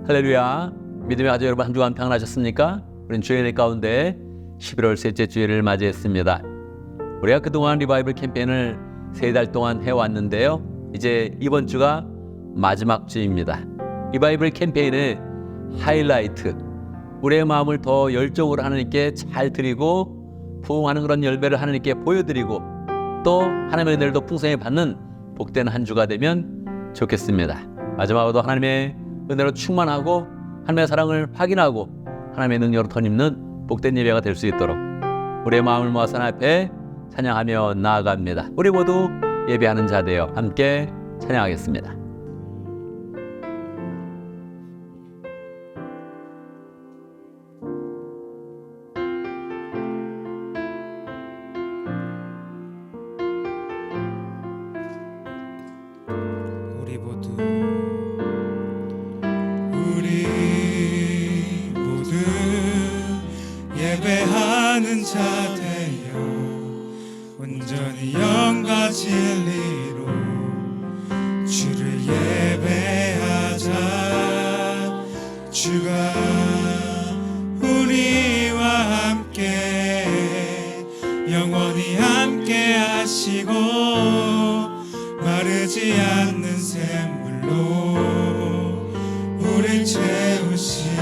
할렐루야. 믿음의 가족 여러분, 한 주간 평안하셨습니까? 우린 주의 은혜 가운데 11월 셋째 주일을 맞이했습니다. 우리가 그동안 리바이벌 캠페인을 3달 동안 해왔는데요, 이제 이번 주가 마지막 주입니다. 리바이벌 캠페인의 하이라이트, 우리의 마음을 더 열정으로 하나님께 잘 드리고 부흥하는 그런 열매를 하나님께 보여드리고 또 하나님의 은혜를 더 풍성히 받는 복된 한 주가 되면 좋겠습니다. 마지막으로도 하나님의 은혜로 충만하고 하나님의 사랑을 확인하고 하나님의 능력으로 덧입는 복된 예배가 될 수 있도록 우리의 마음을 모아서 하나님 앞에 찬양하며 나아갑니다. 우리 모두 예배하는 자 되어 함께 찬양하겠습니다. 우리 모두 예배하는 자 되어 온전히 영과 진리로 주를 예배하자. 주가 우리와 함께 영원히 함께 하시고 마르지 않는 샘물로 우릴 채우시리.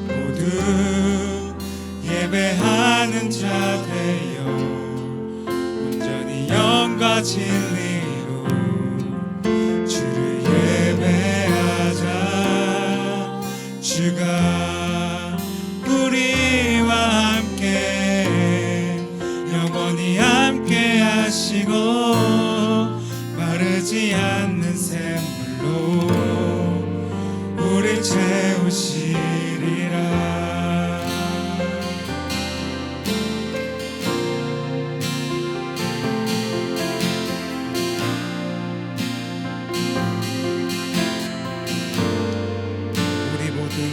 모두 예배하는 자 되어 온전히 영과 진리로 주를 예배하자. 주가 우리와 함께 영원히 함께 하시고 마르지 않는 샘물로 우릴 채우시리라. 우리 모두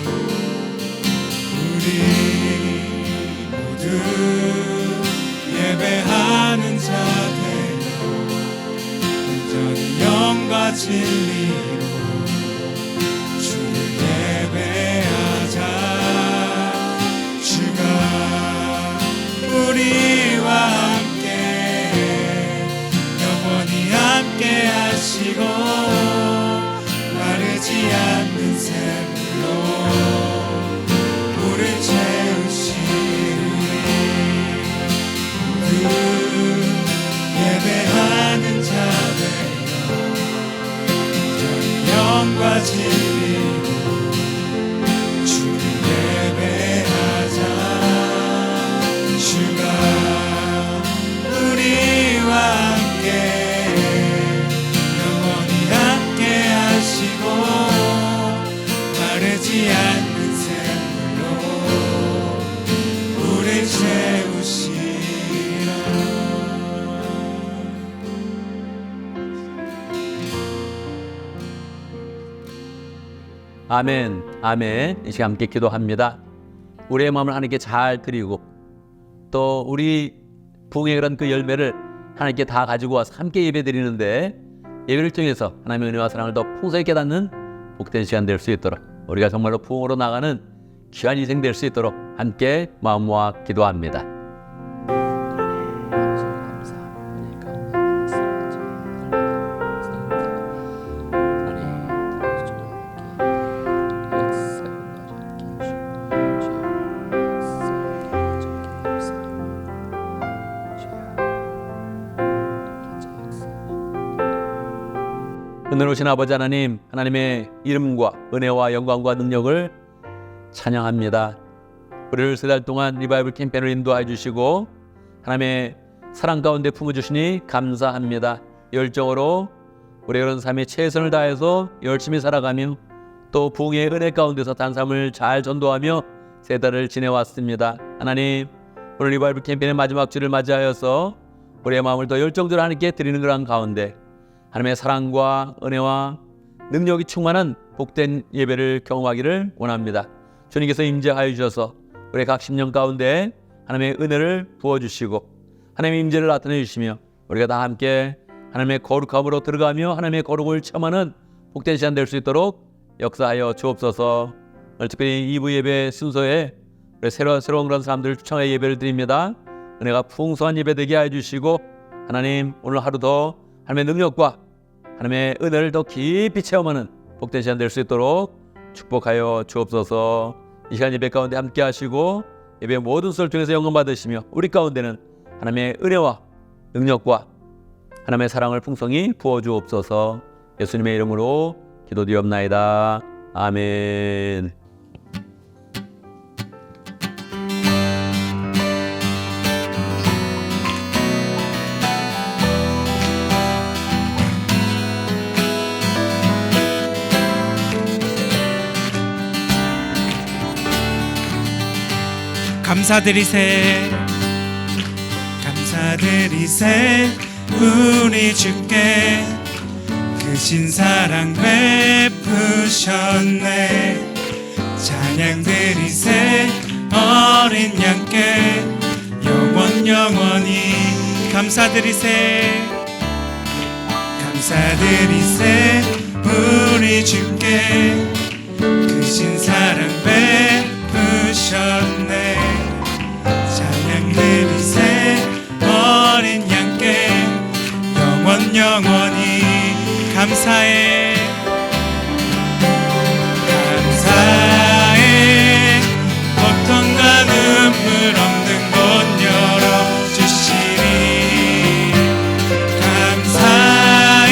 예배하는 자 되어 온전히 영과 진리로 주를 예배하자. 주가 우리와 함께 영원히 함께 하시고 마르지 않는 샘물로 우릴 채우시리. 모두 예배하는 자 되어 온전히 영과 진리로 주를 예배하자. 주가 우리와 함께 영원히 함께 하시고 마르지 않는 샘물로 우릴 채우시라. 아멘, 아멘. 이 시간 함께 기도합니다. 우리의 마음을 하나님께 잘 드리고 또 우리 부흥의 그런 그 열매를 하나님께 다 가지고 와서 함께 예배 드리는데 예배를 통해서 하나님의 은혜와 사랑을 더 풍성히 깨닫는 복된 시간 될 수 있도록 우리가 정말로 부흥으로 나가는 귀한 인생 될 수 있도록 함께 마음 모아 기도합니다. 은혜로우신 아버지 하나님, 하나님의 이름과 은혜와 영광과 능력을 찬양합니다. 우리를 3달 동안 리바이벌 캠페인을 인도해 주시고 하나님의 사랑 가운데 품어주시니 감사합니다. 열정으로 우리의 그런 삶에 최선을 다해서 열심히 살아가며 또 부흥의 은혜 가운데서 단삶을 잘 전도하며 3달을 지내왔습니다. 하나님, 오늘 리바이벌 캠페인의 마지막 주를 맞이하여서 우리의 마음을 더 열정적으로 하나님께 드리는 그런 가운데 하나님의 사랑과 은혜와 능력이 충만한 복된 예배를 경험하기를 원합니다. 주님께서 임재하여 주셔서 우리 각 심령 가운데 하나님의 은혜를 부어주시고 하나님의 임재를 나타내 주시며 우리가 다 함께 하나님의 거룩함으로 들어가며 하나님의 거룩을 체험하는 복된 시간 될 수 있도록 역사하여 주옵소서. 오늘 특별히 2부 예배 순서에 새로운 그런 사람들을 초청하여 예배를 드립니다. 은혜가 풍성한 예배 되게 하여 주시고 하나님 오늘 하루 더 하나님의 능력과 하나님의 은혜를 더 깊이 체험하는 복된 시간 될 수 있도록 축복하여 주옵소서. 이 시간 예배 가운데 함께 하시고 예배 모든 수를 통해서 영광 받으시며 우리 가운데는 하나님의 은혜와 능력과 하나님의 사랑을 풍성히 부어 주옵소서. 예수님의 이름으로 기도드리옵나이다. 아멘. 감사드리세 감사드리세 우리 주께 크신 사랑 베푸셨네. 찬양드리세 어린 양께 영원히 감사드리세 감사드리세 우리 주께 크신 사랑 베푸셨네. 찬양드리세 어린 양께 영원히 감사해 고통과 눈물 없는 곳 열어주시니 감사해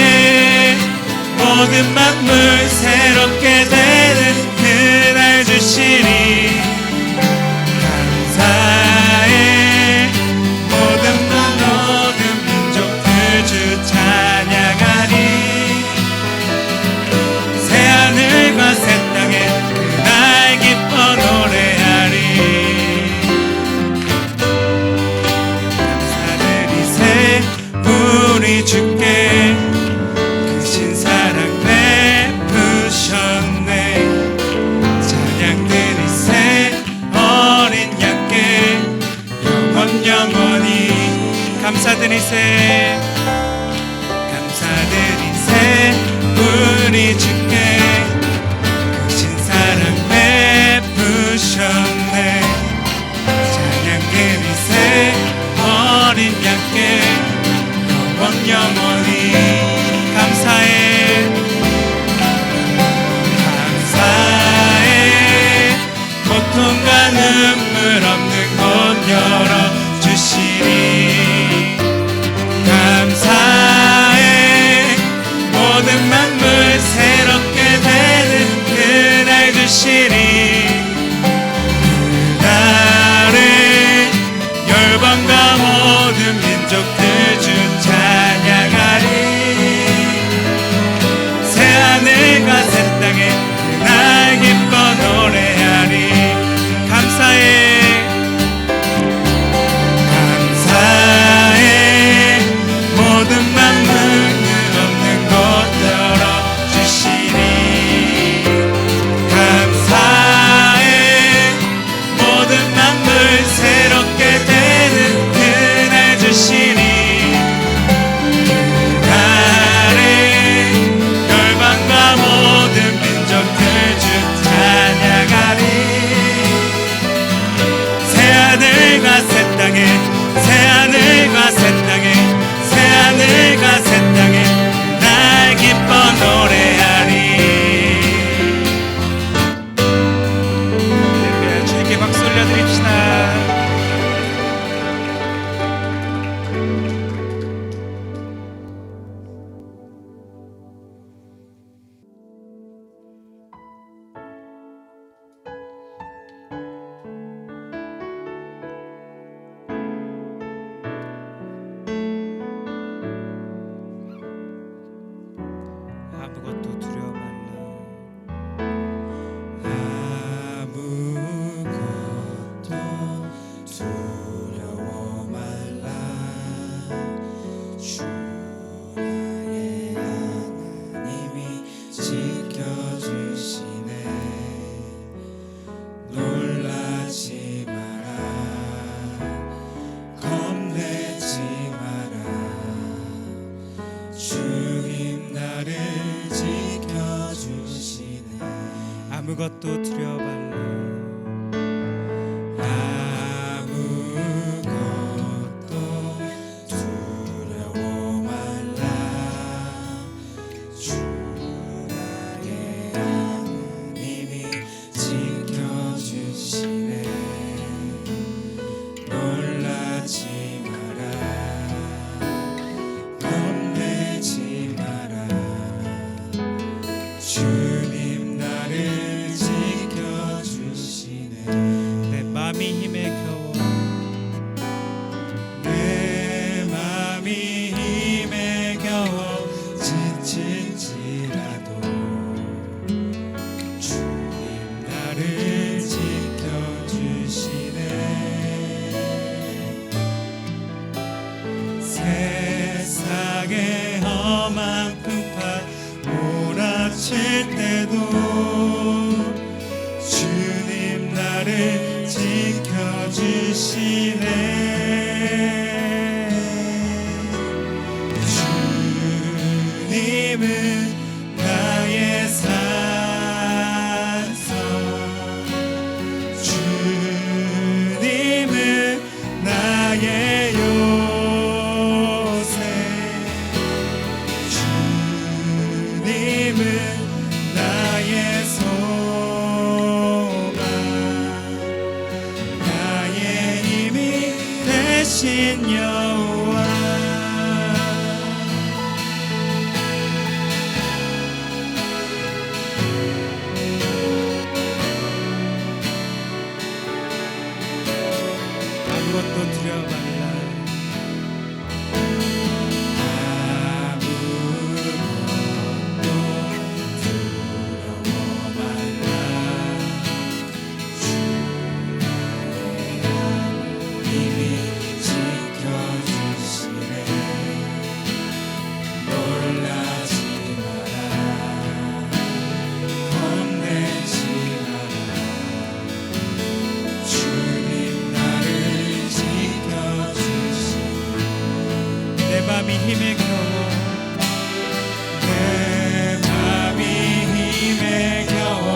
모든 만물 새롭게 되는 그날 주시니 감사해 모든 민족들 주 찬양하리. 새하늘과 새 땅에 그날 기뻐 노래하리. 감사드리세 우리 주께 크신 사랑 베푸셨네. 찬양드리세 어린 양께 영원히 감사드리세 감사드리세 우리 주께 크신 사랑 베푸셨네. 찬양드리세 어린 양께 영원히 감사해 고통과 눈물 없는 곳 열어주시니 감사해 모든 만물 새롭게 되는 그날 주시니 그날은 열방과 모든 민족들 주 찬양하리. 새하늘과 새 땅에 그날 기뻐 노래하리. 감사해 모든 만물 없는 곳 열어주시니 감사해 모든 만물 새롭게 되는 그날 주시니 아무것도 두려워말라 아무것도 두려워 말라 주 나의 하나님이 지켜주시네 놀라지 마라 겁내지 마라 주님 나를 지켜주시네 내 맘이 힘에 겨워 내 맘이 힘에 겨워 지칠지라도 주님 나를 지켜주시네 세상의 험한 풍파 몰아칠 때도 주님 나를 지켜주시네 주님은 나의 산성 주님은 나의 요새 주님은 나의 소망 나의 힘이 되신 여호와 아무것도 두려워 말라 아무것도 두려워 말라 주 나의 하나님이 지켜주시네 놀라지 마라 겁내지 마라 주님 나를 지켜주시네 내 맘이 힘에 겨워 내 맘이 힘에 겨워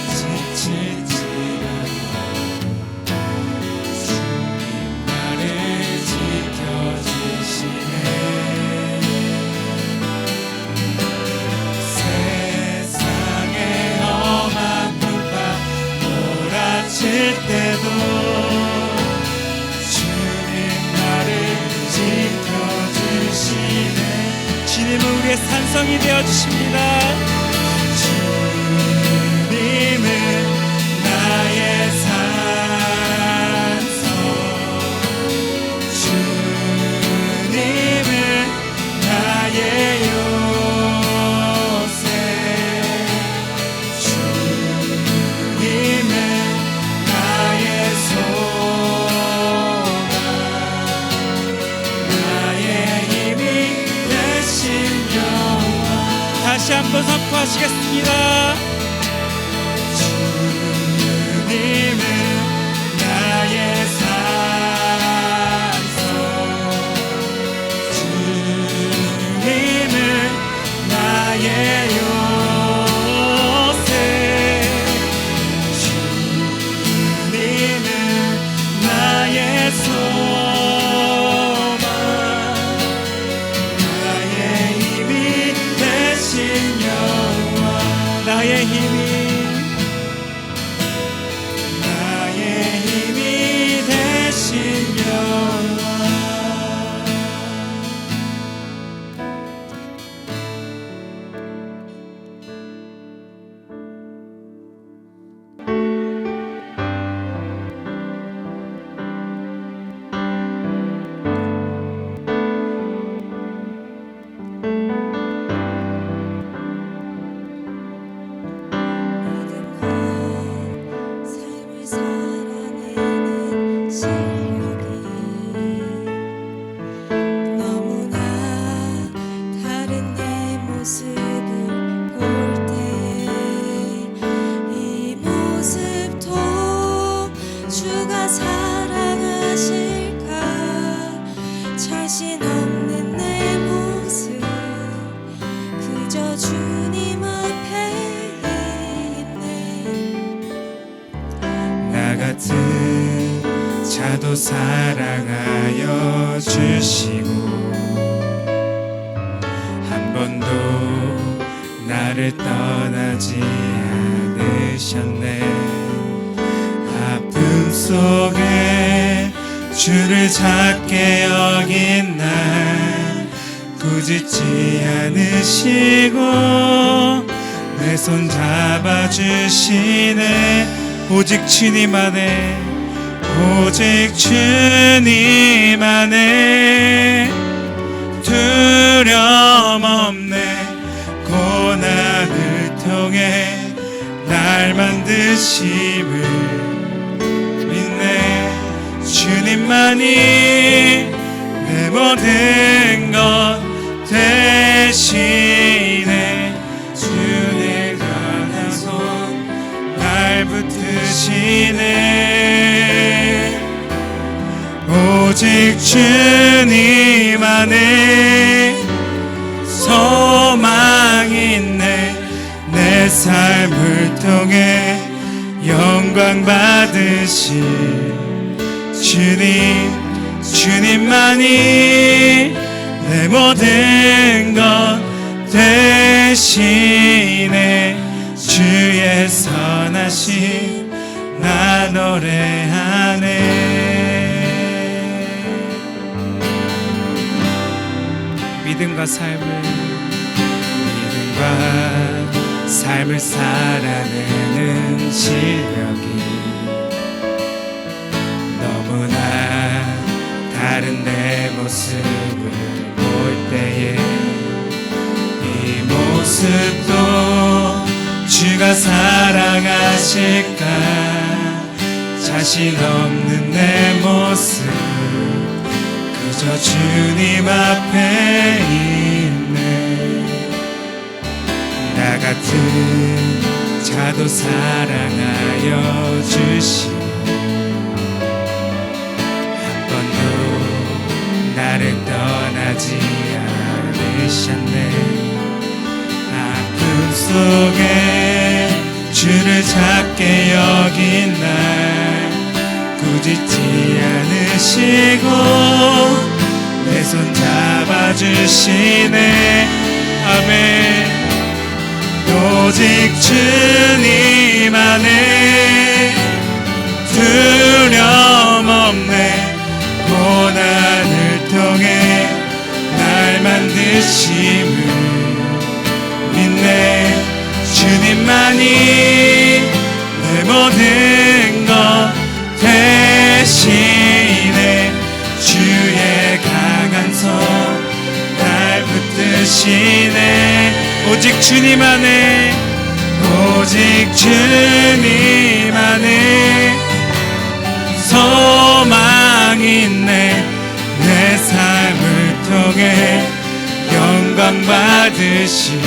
지칠지라도 주님 나를 지켜주시네 세상의 험한 풍파 몰아칠 때도 주님 나를 지켜주시네 주님은 우리의 산성이 되어주십니다 주님은 나의 산성 주님은 나의 요새 주님은 나의 소망 나의 힘이 되신 여호와 다시 한번 선포하시겠습니다 주님은 나의 산성 주님은 나의 요새 주님은 나의 소망 나의 힘이 되신 여호와 나의 힘 저도 사랑하여 주시고 한 번도 나를 떠나지 않으셨네. 아픔 속에 주를 작게 여긴 날 꾸짖지 않으시고 내 손 잡아주시네. 오직 주님 안에, 오직 주님 안에 두려움 없네. 고난을 통해 날 만드심을 믿네. 주님만이 내 모든 것 대신에 주의 강한 손 날 붙드시네. 오직 주님 안에 소망이 있네. 내 삶을 통해 영광 받으실 주님만이 내 모든 것 대신에 주의 선하심 나 노래하네. 믿음과 삶을 살아내는 실력이 너무나 다른 내 모습을 볼 때에 이 모습도 주가 사랑하실까. 자신 없는 내 모습 그저 주님 앞에 있네. 나 같은 자도 사랑하여 주시고 나를 떠나지 않으셨네. 아픔 속에 주를 작게 여긴 날 꾸짖지 않으시고 내 손 잡아주시네. 아멘. 오직 주님 안에 두려움 없네. 고난을 통해 날 만드심을 믿네. 주님만이 내 모든 것 대신에 주의 강한 손 날 붙드시네. 오직 주님 안에, 오직 주님 안에 소망이 있네. 내 삶을 통해 영광 받으실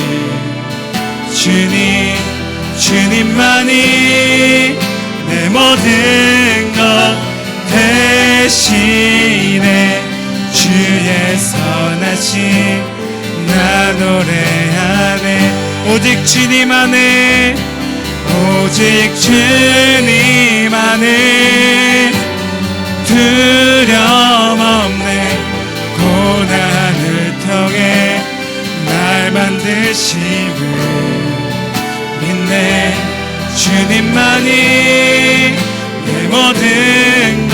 주님만이 내 모든 것 대신에 주의 선하심 나 노래하네. 오직 주님 안에, 오직 주님 안에 두려움 없네. 고난을 통해 날 만드심을 믿네. 주님만이 내 모든 것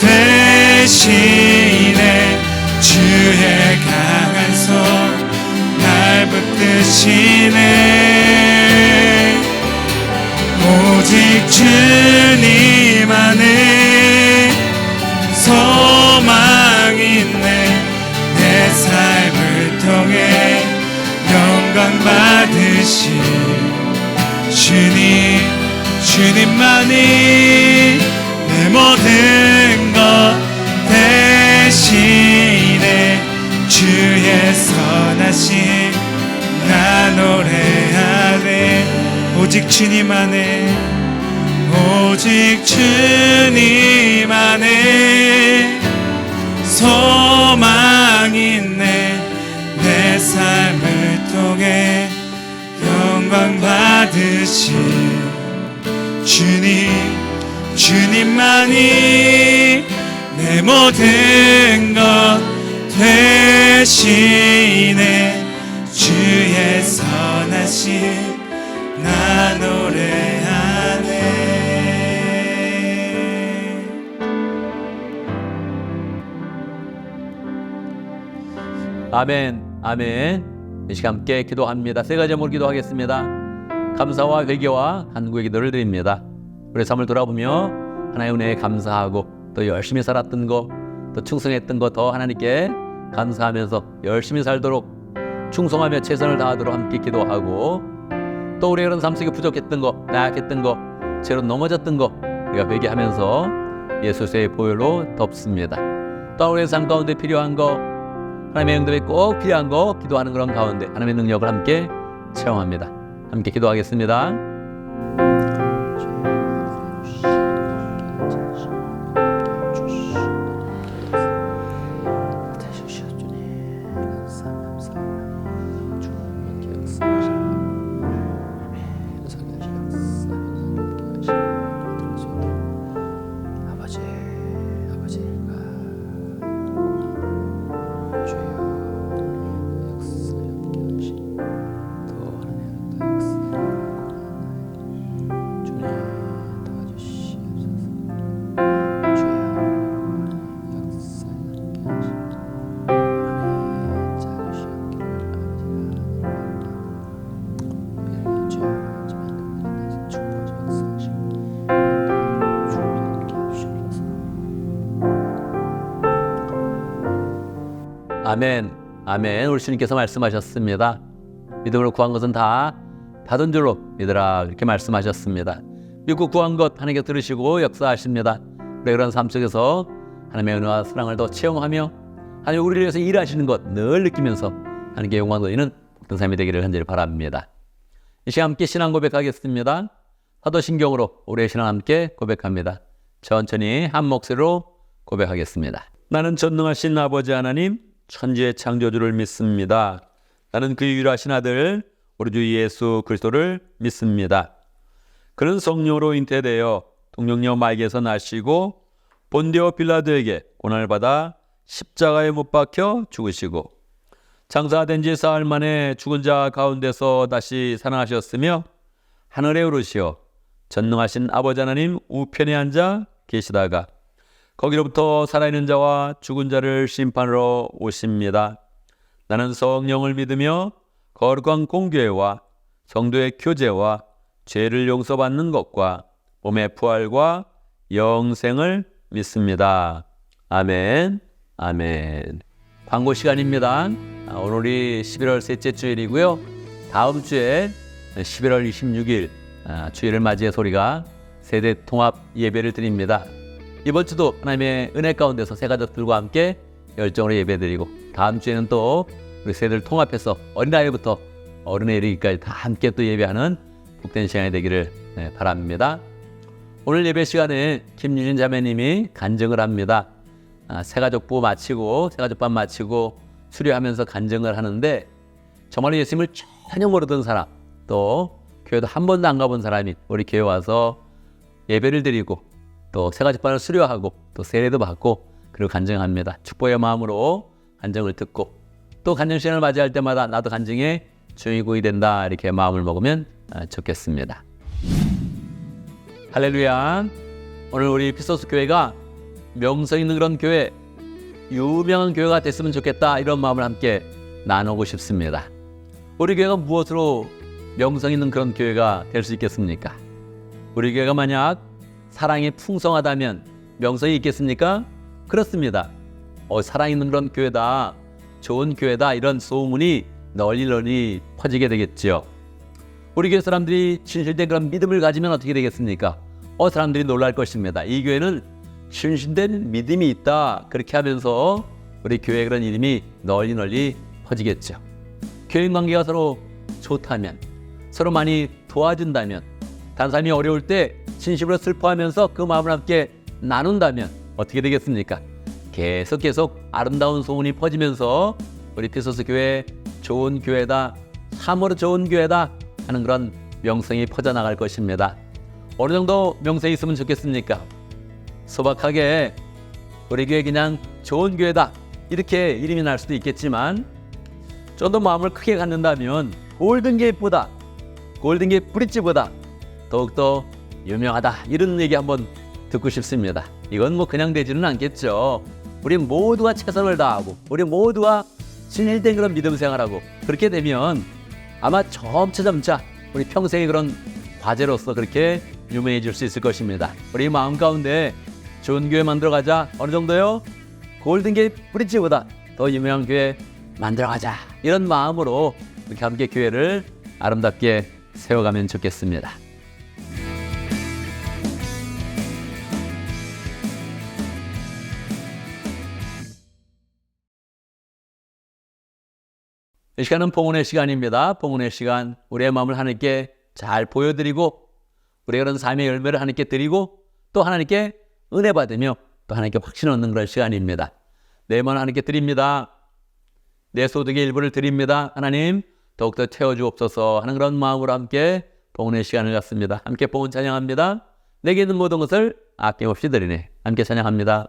대신에 주의 강한 손 날 붙드시네. 오직 주님 안에 소망이 있네. 내 삶을 통해 영광 받으신 주님만이 내 모든 것 대신에 주의 선하심 나 노래하네. 오직 주님 안에, 오직 주님 안에 소망이 있네. 내 삶을 통해 영광 받으신 주님만이 내 모든 것 대신에 주의 선하심 나 노래하네. 아멘, 아멘. 이 시간 함께 기도합니다. 세 가지 제목으로 기도하겠습니다. 감사와 회개와 간구의 기도를 드립니다. 우리 삶을 돌아보며 하나님의 은혜에 감사하고 또 열심히 살았던 거, 또 충성했던 거 더 하나님께 감사하면서 열심히 살도록 충성하며 최선을 다하도록 함께 기도하고, 또 우리가 그런 삶 속에 부족했던 거, 나약했던 거, 죄로 넘어졌던 거 우리가 회개하면서 예수의 보혈로 덮습니다. 또 우리의 삶 가운데 필요한 거, 하나님의 응답이 꼭 필요한 거 기도하는 그런 가운데 하나님의 능력을 함께 체험합니다. 함께 기도하겠습니다. 아멘, 아멘. 우리 주님께서 말씀하셨습니다. 믿음으로 구한 것은 다 받은 줄로 믿으라, 이렇게 말씀하셨습니다. 믿고 구한 것 하나님께 들으시고 역사하십니다. 우리 그런 삶 속에서 하나님의 은혜와 사랑을 더 체험하며 하나님 우리를 위해서 일하시는 것 늘 느끼면서 하나님께 영광 돌리는 복된 삶이 되기를 간절히 바랍니다. 이 시간 함께 신앙 고백하겠습니다. 사도신경으로 우리의 신앙 함께 고백합니다. 천천히 한 목소리로 고백하겠습니다. 나는 전능하신 아버지 하나님, 천지의 창조주를 믿습니다. 나는 그 유일하신 아들 우리 주 예수 그리스도를 믿습니다. 그는 성령으로 잉태되어 동정녀 마리아에서 나시고 본디오 빌라도에게 고난을 받아 십자가에 못 박혀 죽으시고 장사된 지 사흘 만에 죽은 자 가운데서 다시 살아나셨으며 하늘에 오르시어 전능하신 아버지 하나님 우편에 앉아 계시다가 거기로부터 살아있는 자와 죽은 자를 심판하러 오십니다. 나는 성령을 믿으며 거룩한 공교회와 성도의 교제와 죄를 용서받는 것과 몸의 부활과 영생을 믿습니다. 아멘, 아멘. 광고 시간입니다. 오늘이 11월 셋째 주일이고요. 다음 주에 11월 26일 주일을 맞이해서 우리가 세대 통합 예배를 드립니다. 이번 주도 하나님의 은혜 가운데서 새 가족들과 함께 열정으로 예배드리고, 다음 주에는 또 우리 세대를 통합해서 어린아이부터 어른에 이르기까지 다 함께 또 예배하는 복된 시간이 되기를 바랍니다. 오늘 예배 시간에 김유진 자매님이 간증을 합니다. 새가족부 마치고 새가족반 마치고 수료하면서 간증을 하는데, 정말로 예수님을 전혀 모르던 사람, 또 교회도 한 번도 안 가본 사람이 우리 교회 와서 예배를 드리고 또 새가족반을 수료하고 또 세례도 받고 그리고 간증합니다. 축복의 마음으로 간증을 듣고, 또 간증 시간을 맞이할 때마다 나도 간증의 주인공이 된다, 이렇게 마음을 먹으면 좋겠습니다. 할렐루야. 오늘 우리 피소스 교회가 명성 있는 그런 교회, 유명한 교회가 됐으면 좋겠다, 이런 마음을 함께 나누고 싶습니다. 우리 교회가 무엇으로 명성 있는 그런 교회가 될 수 있겠습니까? 우리 교회가 만약 사랑이 풍성하다면 명성이 있겠습니까? 그렇습니다. 사랑 있는 그런 교회다, 좋은 교회다, 이런 소문이 널리 퍼지게 되겠죠. 우리 교회 사람들이 진실된 그런 믿음을 가지면 어떻게 되겠습니까? 사람들이 놀랄 것입니다. 이 교회는 진실된 믿음이 있다, 그렇게 하면서 우리 교회의 그런 이름이 널리 퍼지겠죠. 교인 관계가 서로 좋다면, 서로 많이 도와준다면, 다른 사람이 어려울 때 진심으로 슬퍼하면서 그 마음을 함께 나눈다면 어떻게 되겠습니까? 계속 아름다운 소문이 퍼지면서 우리 피소스 교회 좋은 교회다, 참으로 좋은 교회다 하는 그런 명성이 퍼져나갈 것입니다. 어느 정도 명성이 있으면 좋겠습니까? 소박하게 우리 교회 그냥 좋은 교회다 이렇게 이름이 날 수도 있겠지만 좀 더 마음을 크게 갖는다면 골든게이트보다 골든게이트 브릿지보다 더욱더 유명하다 이런 얘기 한번 듣고 싶습니다. 이건 뭐 그냥 되지는 않겠죠. 우리 모두가 최선을 다하고 우리 모두가 진일된 그런 믿음 생활하고 그렇게 되면 아마 점차 우리 평생의 그런 과제로서 그렇게 유명해질 수 있을 것입니다. 우리 마음 가운데 좋은 교회 만들어가자. 어느 정도요? 골든게이트 브릿지보다 더 유명한 교회 만들어가자. 이런 마음으로 이렇게 함께 교회를 아름답게 세워가면 좋겠습니다. 이 시간은 봉헌의 시간입니다. 봉헌의 시간, 우리의 마음을 하나님께 잘 보여드리고 우리의 그런 삶의 열매를 하나님께 드리고 또 하나님께 은혜 받으며 또 하나님께 확신을 얻는 그런 시간입니다. 내 마음을 하나님께 드립니다. 내 소득의 일부를 드립니다. 하나님 더욱더 채워주옵소서 하는 그런 마음으로 함께 봉헌의 시간을 갖습니다. 함께 봉헌 찬양합니다. 내게 있는 모든 것을 아낌없이 드리네. 함께 찬양합니다.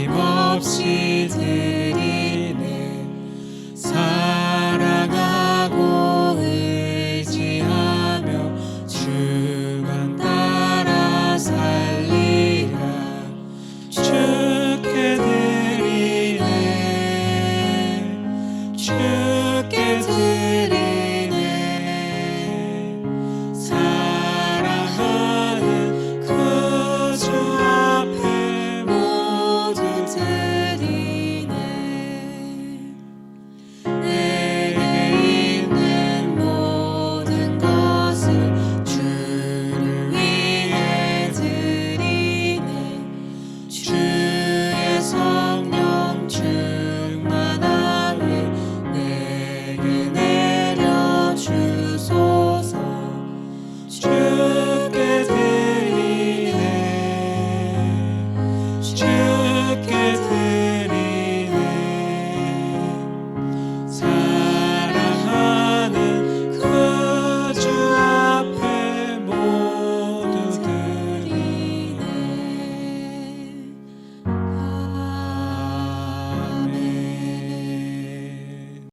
없이 드리네. 사랑하고 의지하며 주만 따라 살리라. 주께 드리네. 주께 드리네. 사랑하는 그 주 앞에 모두 드리네. 내게 있는 모든 것을 주를 위해 드리네. 주의 성령 충만하게 내게 내려주소서. 주께 드리네. 주께 드리네. 사랑하는 그 주 앞에 모두 드리네. 아멘.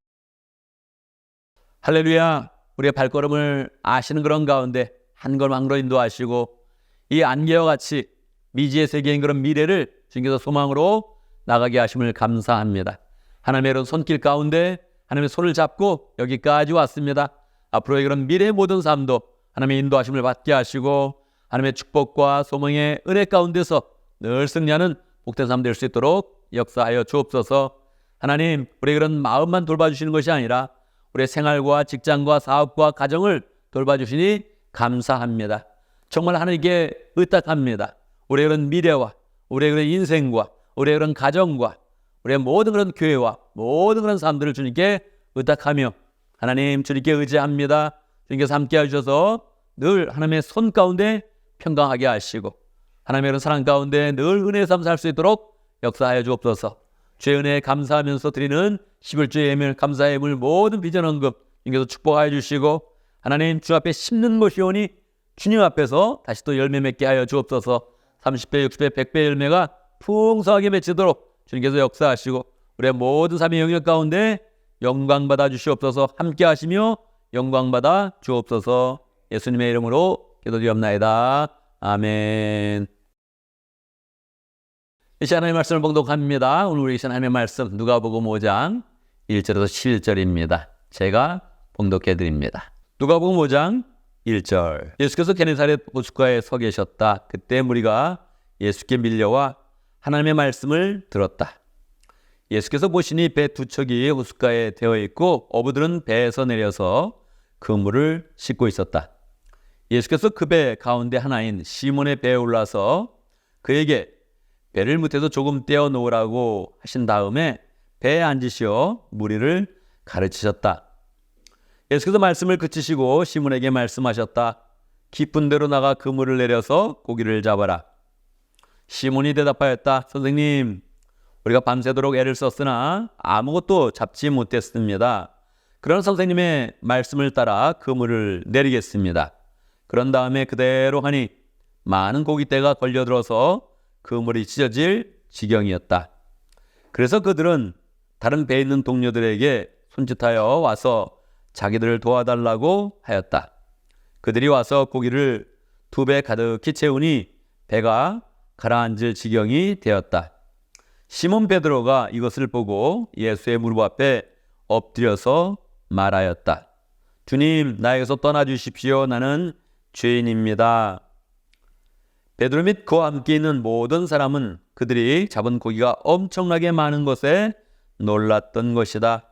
할렐루야. 우리의 발걸음을 아시는 그런 가운데 한 걸음 한 걸음 인도하시고 이 안개와 같이 미지의 세계인 그런 미래를 주님께서 소망으로 나가게 하심을 감사합니다. 하나님의 이런 손길 가운데 하나님의 손을 잡고 여기까지 왔습니다. 앞으로의 그런 미래의 모든 삶도 하나님의 인도하심을 받게 하시고 하나님의 축복과 소망의 은혜 가운데서 늘 승리하는 복된 삶 될 수 있도록 역사하여 주옵소서. 하나님, 우리의 그런 마음만 돌봐주시는 것이 아니라 우리의 생활과 직장과 사업과 가정을 돌봐주시니 감사합니다. 정말 하나님께 의탁합니다. 우리의 그런 미래와 우리의 그런 인생과 우리의 그런 가정과 우리의 모든 그런 교회와 모든 그런 사람들을 주님께 의탁하며 하나님 주님께 의지합니다. 주님께서 함께 하셔서 늘 하나님의 손 가운데 평강하게 하시고 하나님의 그런 사랑 가운데 늘 은혜의 삶 살 수 있도록 역사하여 주옵소서. 주의 은혜에 감사하면서 드리는 11주의 예물 감사의 예물 모든 비전 헌금 주님께서 축복하여 주시고 하나님 주 앞에 심는 것이 오니 주님 앞에서 다시 또 열매 맺게 하여 주옵소서. 30배, 60배, 100배 열매가 풍성하게 맺히도록 주님께서 역사하시고 우리의 모든 삶의 영역 가운데 영광 받아 주시옵소서. 함께 하시며 영광 받아 주옵소서. 예수님의 이름으로 기도드리옵나이다. 아멘. 이 시간 하나님의 말씀을 봉독합니다. 오늘 우리 이 시간 하나님의 말씀 누가복음 5장 1절에서 11절입니다. 제가 봉독해 드립니다. 누가복음 5장 1절. 예수께서 게네사렛 호숫가에 서 계셨다. 그때 무리가 예수께 밀려와 하나님의 말씀을 들었다. 예수께서 보시니 배 두 척이 호숫가에 되어 있고 어부들은 배에서 내려서 그 물을 씻고 있었다. 예수께서 그 배 가운데 하나인 시몬의 배에 올라서 그에게 배를 밑에서 조금 떼어 놓으라고 하신 다음에 배에 앉으시어 무리를 가르치셨다. 예수께서 말씀을 그치시고 시몬에게 말씀하셨다. 깊은 데로 나가 그물을 내려서 고기를 잡아라. 시몬이 대답하였다. 선생님, 우리가 밤새도록 애를 썼으나 아무것도 잡지 못했습니다. 그런 선생님의 말씀을 따라 그물을 내리겠습니다. 그런 다음에 그대로 하니 많은 고깃대가 걸려들어서 그물이 찢어질 지경이었다. 그래서 그들은 다른 배에 있는 동료들에게 손짓하여 와서 자기들을 도와달라고 하였다. 그들이 와서 고기를 2배 가득히 채우니 배가 가라앉을 지경이 되었다. 시몬 베드로가 이것을 보고 예수의 무릎 앞에 엎드려서 말하였다. 주님, 나에게서 떠나주십시오. 나는 죄인입니다. 베드로 및 그와 함께 있는 모든 사람은 그들이 잡은 고기가 엄청나게 많은 것에 놀랐던 것이다.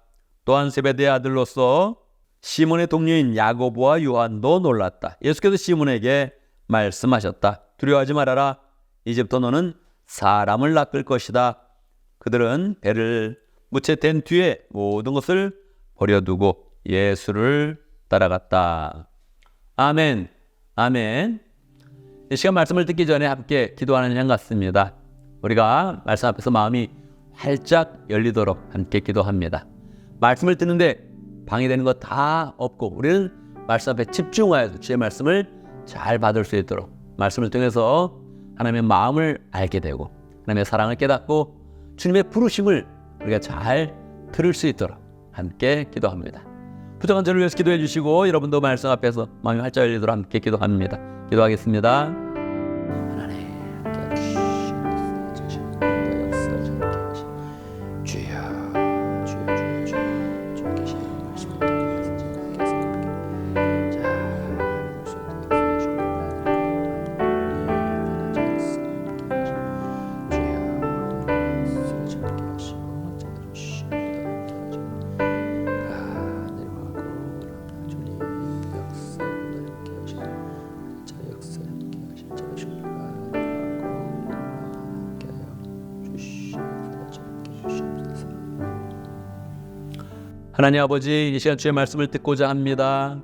또한 세베대의 아들로서 시몬의 동료인 야고보와 요한도 놀랐다. 예수께서 시몬에게 말씀하셨다. 두려워하지 말아라. 이제부터 너는 사람을 낚을 것이다. 그들은 배를 무채댄 뒤에 모든 것을 버려두고 예수를 따라갔다. 아멘. 아멘. 이 시간 말씀을 듣기 전에 함께 기도하는 시간 같습니다. 우리가 말씀 앞에서 마음이 활짝 열리도록 함께 기도합니다. 말씀을 듣는데 방해되는 것 다 없고 우리는 말씀 앞에 집중하여서 주의 말씀을 잘 받을 수 있도록 말씀을 통해서 하나님의 마음을 알게 되고 하나님의 사랑을 깨닫고 주님의 부르심을 우리가 잘 들을 수 있도록 함께 기도합니다. 부족한 저를 위해서 기도해 주시고 여러분도 말씀 앞에서 마음이 활짝 열리도록 함께 기도합니다. 기도하겠습니다. 하나님 하나님 아버지, 이 시간 주의 말씀을 듣고자 합니다.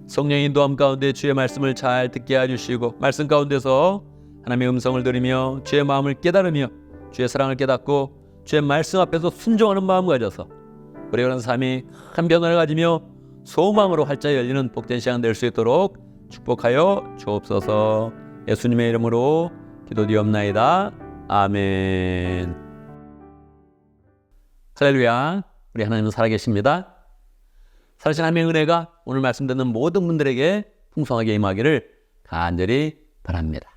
성령의 인도함 가운데 주의 말씀을 잘 듣게 해주시고 말씀 가운데서 하나님의 음성을 들으며 주의 마음을 깨달으며 주의 사랑을 깨닫고 주의 말씀 앞에서 순종하는 마음을 가져서 우리 그런 삶이 큰 변화를 가지며 소망으로 활짝 열리는 복된 시간 될 수 있도록 축복하여 주옵소서. 예수님의 이름으로 기도드리옵나이다. 아멘. 할렐루야. 우리 하나님은 살아계십니다. 살아계신 하나님의 은혜가 오늘 말씀 듣는 모든 분들에게 풍성하게 임하기를 간절히 바랍니다.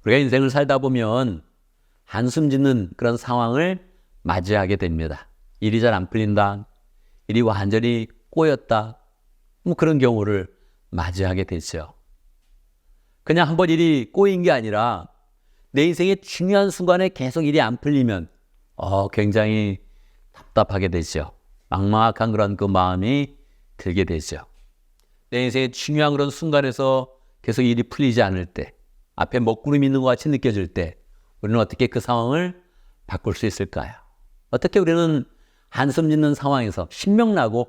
우리가 인생을 살다 보면 한숨 짓는 그런 상황을 맞이하게 됩니다. 일이 잘 안 풀린다. 일이 완전히 꼬였다. 그런 경우를 맞이하게 되죠. 그냥 한번 일이 꼬인 게 아니라 내 인생의 중요한 순간에 계속 일이 안 풀리면 굉장히 답답하게 되죠. 막막한 그런 그 마음이 들게 되죠. 내 인생의 중요한 그런 순간에서 계속 일이 풀리지 않을 때, 앞에 먹구름이 있는 것 같이 느껴질 때 우리는 어떻게 그 상황을 바꿀 수 있을까요? 어떻게 우리는 한숨 짓는 상황에서 신명나고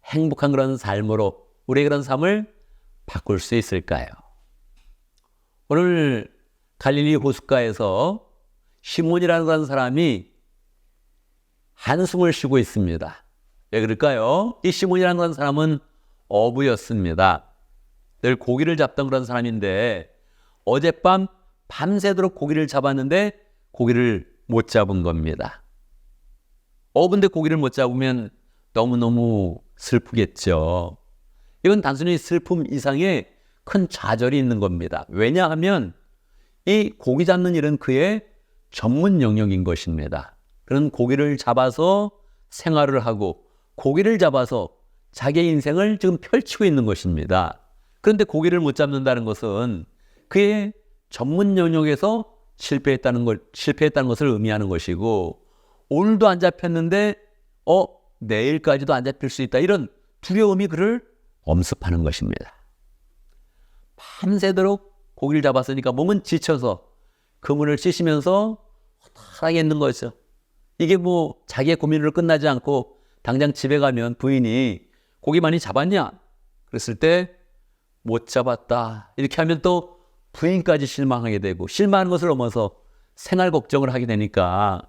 행복한 그런 삶으로 우리의 그런 삶을 바꿀 수 있을까요? 오늘 갈릴리 호숫가에서 시몬이라는 그런 사람이 한숨을 쉬고 있습니다. 왜 그럴까요? 이 시몬이라는 그런 사람은 어부였습니다. 늘 고기를 잡던 그런 사람인데 어젯밤 밤새도록 고기를 잡았는데 고기를 못 잡은 겁니다. 어부인데 고기를 못 잡으면 너무너무 슬프겠죠. 이건 단순히 슬픔 이상의 큰 좌절이 있는 겁니다. 왜냐하면 이 고기 잡는 일은 그의 전문 영역인 것입니다. 그는 고기를 잡아서 생활을 하고 고기를 잡아서 자기의 인생을 지금 펼치고 있는 것입니다. 그런데 고기를 못 잡는다는 것은 그의 전문 영역에서 실패했다는 것을 의미하는 것이고 오늘도 안 잡혔는데 내일까지도 안 잡힐 수 있다. 이런 두려움이 그를 엄습하는 것입니다. 밤새도록 고기를 잡았으니까 몸은 지쳐서 그물을 씻으면서 허탈하게 있는 거죠. 이게 자기의 고민으로 끝나지 않고 당장 집에 가면 부인이 고기 많이 잡았냐? 그랬을 때 못 잡았다. 이렇게 하면 또 부인까지 실망하게 되고 실망하는 것을 넘어서 생활 걱정을 하게 되니까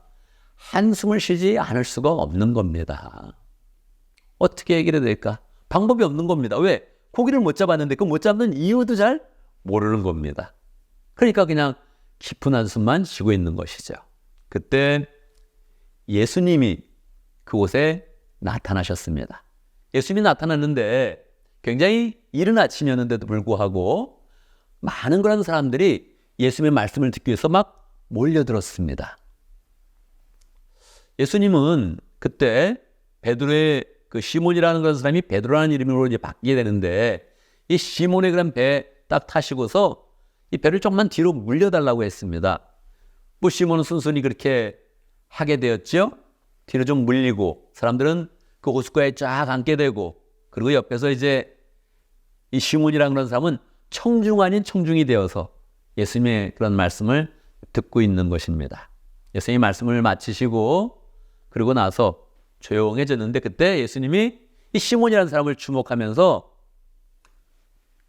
한숨을 쉬지 않을 수가 없는 겁니다. 어떻게 얘기를 해야 될까? 방법이 없는 겁니다. 왜? 고기를 못 잡았는데 그 못 잡는 이유도 잘 모르는 겁니다. 그러니까 그냥 깊은 한숨만 쉬고 있는 것이죠. 그때 예수님이 그곳에 나타나셨습니다. 예수님이 나타났는데 굉장히 이른 아침이었는데도 불구하고 많은 그런 사람들이 예수님의 말씀을 듣기 위해서 막 몰려들었습니다. 예수님은 그때 베드로의 그 시몬이라는 그런 사람이 베드로라는 이름으로 이제 바뀌게 되는데 이 시몬의 그런 배 딱 타시고서 이 배를 조금만 뒤로 물려달라고 했습니다. 뭐 시몬은 순순히 그렇게 하게 되었죠. 뒤로 좀 물리고 사람들은 그 호숫가에 쫙 앉게 되고 그리고 옆에서 이제 이 시몬이라는 그런 사람은 청중 아닌 청중이 되어서 예수님의 그런 말씀을 듣고 있는 것입니다. 예수님이 말씀을 마치시고 그러고 나서 조용해졌는데 그때 예수님이 이 시몬이라는 사람을 주목하면서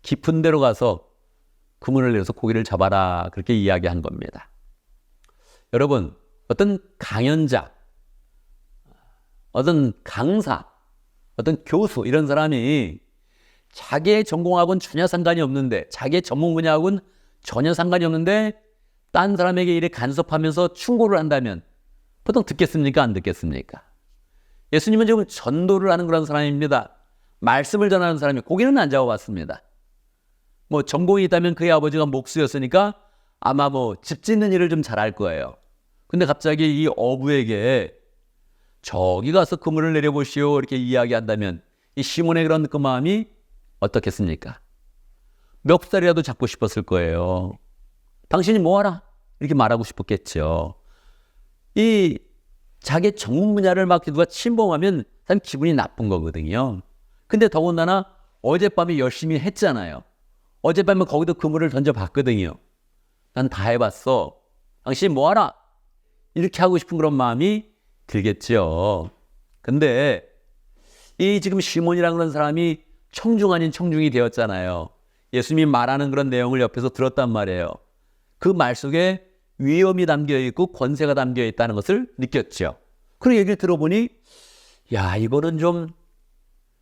깊은 데로 가서 그물을 내려서 고기를 잡아라 그렇게 이야기한 겁니다. 여러분 어떤 강연자, 어떤 강사, 어떤 교수 이런 사람이 자기의 전공하고는 전혀 상관이 없는데 자기의 전문 분야하고는 전혀 상관이 없는데 딴 사람에게 일에 간섭하면서 충고를 한다면 보통 듣겠습니까? 안 듣겠습니까? 예수님은 지금 전도를 하는 그런 사람입니다. 말씀을 전하는 사람이 고기는 안 잡아봤습니다. 뭐 전공이 있다면 그의 아버지가 목수였으니까 아마 뭐 집 짓는 일을 좀 잘할 거예요. 근데 갑자기 이 어부에게 저기 가서 그물을 내려보시오 이렇게 이야기한다면 이 시몬의 그런 그 마음이 어떻겠습니까? 멱살이라도 잡고 싶었을 거예요. 당신이 뭐하라 이렇게 말하고 싶었겠죠. 이 자기 전문 분야를 막 누가 침범하면 사람 기분이 나쁜 거거든요. 근데 더군다나 어젯밤에 열심히 했잖아요. 어젯밤에 거기도 그물을 던져봤거든요. 난 다 해봤어. 당신 뭐하라 이렇게 하고 싶은 그런 마음이 들겠죠. 근데 이 지금 시몬이라는 그런 사람이 청중 아닌 청중이 되었잖아요. 예수님이 말하는 그런 내용을 옆에서 들었단 말이에요. 그 말 속에 위험이 담겨있고 권세가 담겨있다는 것을 느꼈죠. 그리고 얘기를 들어보니 야 이거는 좀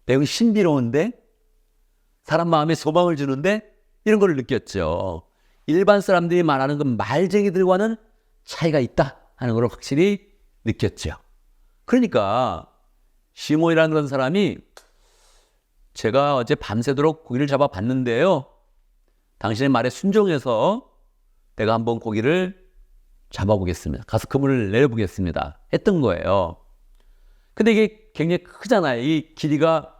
내용이 신비로운데 사람 마음에 소망을 주는데 이런 걸 느꼈죠. 일반 사람들이 말하는 그 말쟁이들과는 차이가 있다 하는 걸 확실히 느꼈죠. 그러니까 시몬이라는 그런 사람이 제가 어제 밤새도록 고기를 잡아봤는데요. 당신의 말에 순종해서 내가 한번 고기를 잡아보겠습니다. 가서 그물을 내려보겠습니다. 했던 거예요. 근데 이게 굉장히 크잖아요. 이 길이가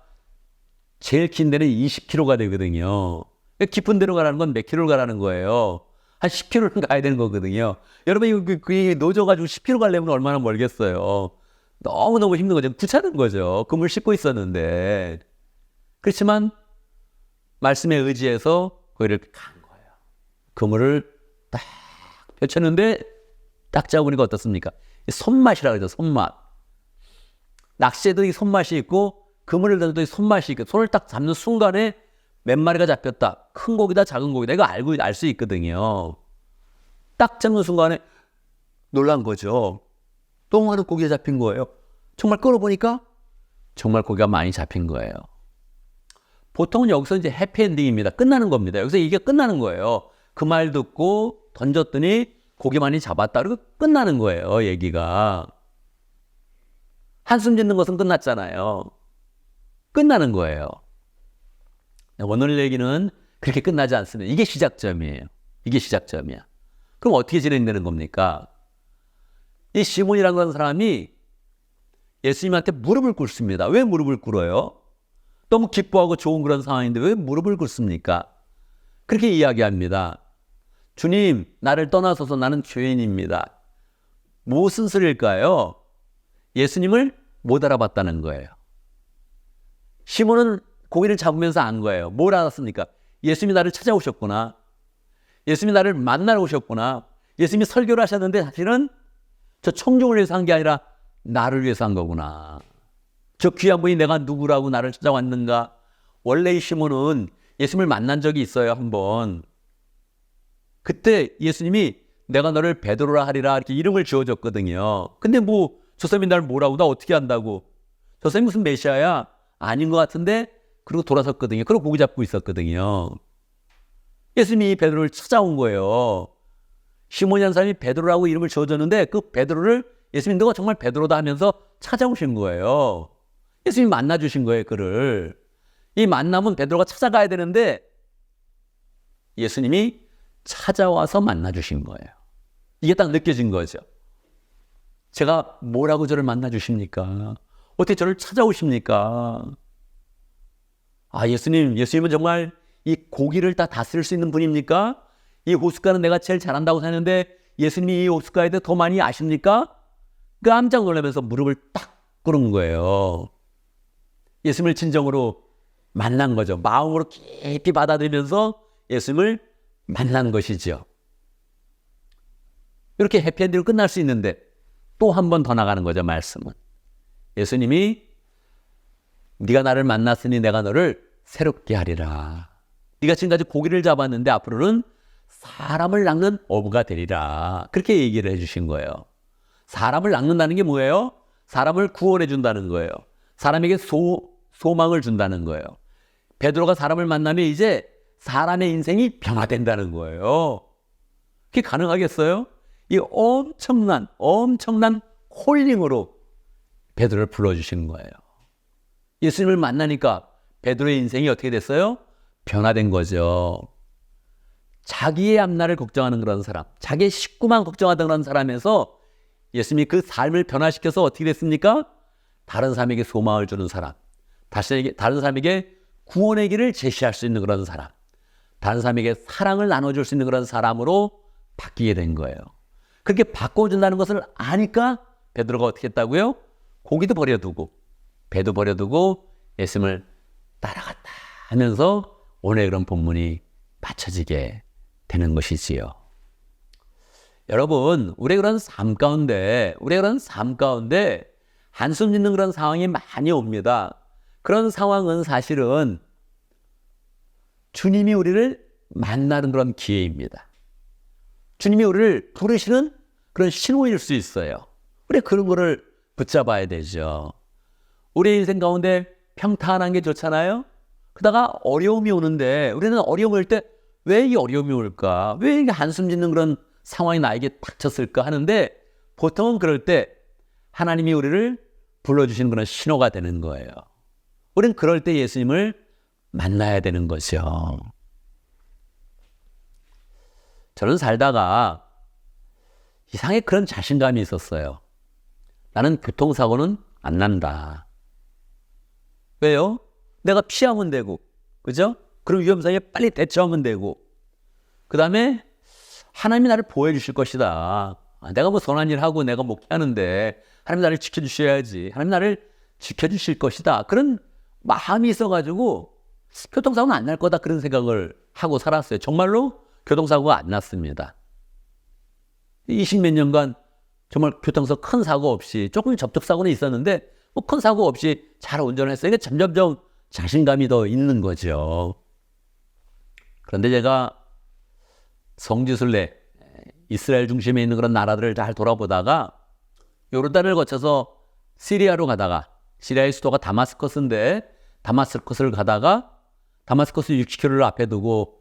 제일 긴 데는 20km가 되거든요. 깊은 데로 가라는 건 몇 킬로를 가라는 거예요. 한 10km는 가야 되는 거거든요. 여러분 이거 노져가지고 10km 가려면 얼마나 멀겠어요. 너무너무 힘든 거죠. 귀찮은 거죠. 그물 싣고 있었는데. 그렇지만 말씀에 의지해서 거기를 간 거예요. 그물을 딱 펼쳤는데 딱 잡으니까 어떻습니까? 손맛이라고 그러죠. 손맛. 낚시에도 이 손맛이 있고 그물을 던져도 이 손맛이 있고 손을 딱 잡는 순간에 몇 마리가 잡혔다. 큰 고기다 작은 고기다. 이거 알 수 있거든요. 딱 잡는 순간에 놀란 거죠. 또 많은 고기가 잡힌 거예요. 정말 끌어보니까 정말 고기가 많이 잡힌 거예요. 보통은 여기서 이제 해피엔딩입니다. 끝나는 겁니다. 여기서 이게 끝나는 거예요. 그 말 듣고 던졌더니 고기 많이 잡았다. 그리고 끝나는 거예요. 얘기가. 한숨 짓는 것은 끝났잖아요. 끝나는 거예요. 오늘 얘기는 그렇게 끝나지 않습니다. 이게 시작점이에요. 이게 시작점이야. 그럼 어떻게 진행되는 겁니까? 이 시몬이라는 사람이 예수님한테 무릎을 꿇습니다. 왜 무릎을 꿇어요? 너무 기뻐하고 좋은 그런 상황인데 왜 무릎을 꿇습니까? 그렇게 이야기합니다. 주님, 나를 떠나서서 나는 죄인입니다. 무슨 소리일까요? 예수님을 못 알아봤다는 거예요. 시몬은 고기를 잡으면서 안 거예요. 뭘 알았습니까? 예수님이 나를 찾아오셨구나. 예수님이 나를 만나러 오셨구나. 예수님이 설교를 하셨는데 사실은 저 청중을 위해서 한 게 아니라 나를 위해서 한 거구나. 저 귀한 분이 내가 누구라고 나를 찾아왔는가. 원래 이 시몬은 예수님을 만난 적이 있어요. 한번. 그때 예수님이 내가 너를 베드로라 하리라 이렇게 이름을 지어줬거든요. 근데 뭐 저 사람이 날 뭐라고, 나 어떻게 안다고, 저 사람이 무슨 메시아야? 아닌 것 같은데, 그리고 돌아섰거든요. 그리고 고기 잡고 있었거든요. 예수님이 베드로를 찾아온 거예요. 시몬이라는 사람이 베드로라고 이름을 지어줬는데 그 베드로를 예수님이 너가 정말 베드로다 하면서 찾아오신 거예요. 예수님이 만나주신 거예요, 그를. 이 만남은 베드로가 찾아가야 되는데 예수님이 찾아와서 만나주신 거예요. 이게 딱 느껴진 거죠. 제가 뭐라고 저를 만나주십니까? 어떻게 저를 찾아오십니까? 아, 예수님은 정말 이 고기를 다 다스릴 수 있는 분입니까? 이 호숫가는 내가 제일 잘한다고 하는데 예수님이 이 호숫가에 대해 더 많이 아십니까? 깜짝 놀라면서 무릎을 딱 꿇은 거예요. 예수님을 진정으로 만난 거죠. 마음으로 깊이 받아들이면서 예수님을 만난 것이죠. 이렇게 해피엔딩으로 끝날 수 있는데 또 한 번 더 나가는 거죠, 말씀은. 예수님이 네가 나를 만났으니 내가 너를 새롭게 하리라. 네가 지금까지 고기를 잡았는데 앞으로는 사람을 낚는 어부가 되리라. 그렇게 얘기를 해주신 거예요. 사람을 낚는다는 게 뭐예요? 사람을 구원해 준다는 거예요. 사람에게 소망을 준다는 거예요. 베드로가 사람을 만나면 이제 사람의 인생이 변화된다는 거예요. 그게 가능하겠어요? 이 엄청난 콜링으로 베드로를 불러주신 거예요. 예수님을 만나니까 베드로의 인생이 어떻게 됐어요? 변화된 거죠. 자기의 앞날을 걱정하는 그런 사람, 자기의 식구만 걱정하던 그런 사람에서 예수님이 그 삶을 변화시켜서 어떻게 됐습니까? 다른 사람에게 소망을 주는 사람, 다른 사람에게 구원의 길을 제시할 수 있는 그런 사람, 다른 사람에게 사랑을 나눠줄 수 있는 그런 사람으로 바뀌게 된 거예요. 그렇게 바꿔준다는 것을 아니까 베드로가 어떻게 했다고요? 고기도 버려두고 배도 버려두고 예수님을 따라갔다 하면서 오늘 그런 본문이 맞춰지게 되는 것이지요. 여러분, 우리의 그런 삶 가운데 한숨 짓는 그런 상황이 많이 옵니다. 그런 상황은 사실은 주님이 우리를 만나는 그런 기회입니다. 주님이 우리를 부르시는 그런 신호일 수 있어요. 우리 그런 거를 붙잡아야 되죠. 우리 인생 가운데 평탄한 게 좋잖아요. 그러다가 어려움이 오는데 우리는 어려움이 올 때 왜 이 어려움이 올까? 왜 이게 한숨 짓는 그런 상황이 나에게 닥쳤을까 하는데 보통은 그럴 때 하나님이 우리를 불러주시는 그런 신호가 되는 거예요. 우리는 그럴 때 예수님을 만나야 되는 거죠. 저는 살다가 이상하게 그런 자신감이 있었어요. 나는 교통사고는 안 난다. 왜요? 내가 피하면 되고, 그죠? 그런 위험 상황에 빨리 대처하면 되고, 그 다음에 하나님이 나를 보호해 주실 것이다. 내가 뭐 선한 일 하고 내가 목회하는데 하나님 나를 지켜주셔야지. 하나님 나를 지켜주실 것이다. 그런 마음이 있어가지고 교통사고는 안 날 거다 그런 생각을 하고 살았어요. 정말로 교통사고가 안 났습니다. 20몇 년간 정말 교통사고 큰 사고 없이, 조금 접촉사고는 있었는데 뭐 큰 사고 없이 잘 운전을 했어요. 이게 점점점 자신감이 더 있는 거죠. 그런데 제가 성지순례, 이스라엘 중심에 있는 그런 나라들을 잘 돌아보다가 요르단을 거쳐서 시리아로 가다가, 시리아의 수도가 다마스커스인데 다마스커스를 가다가 다마스커스 60km를 앞에 두고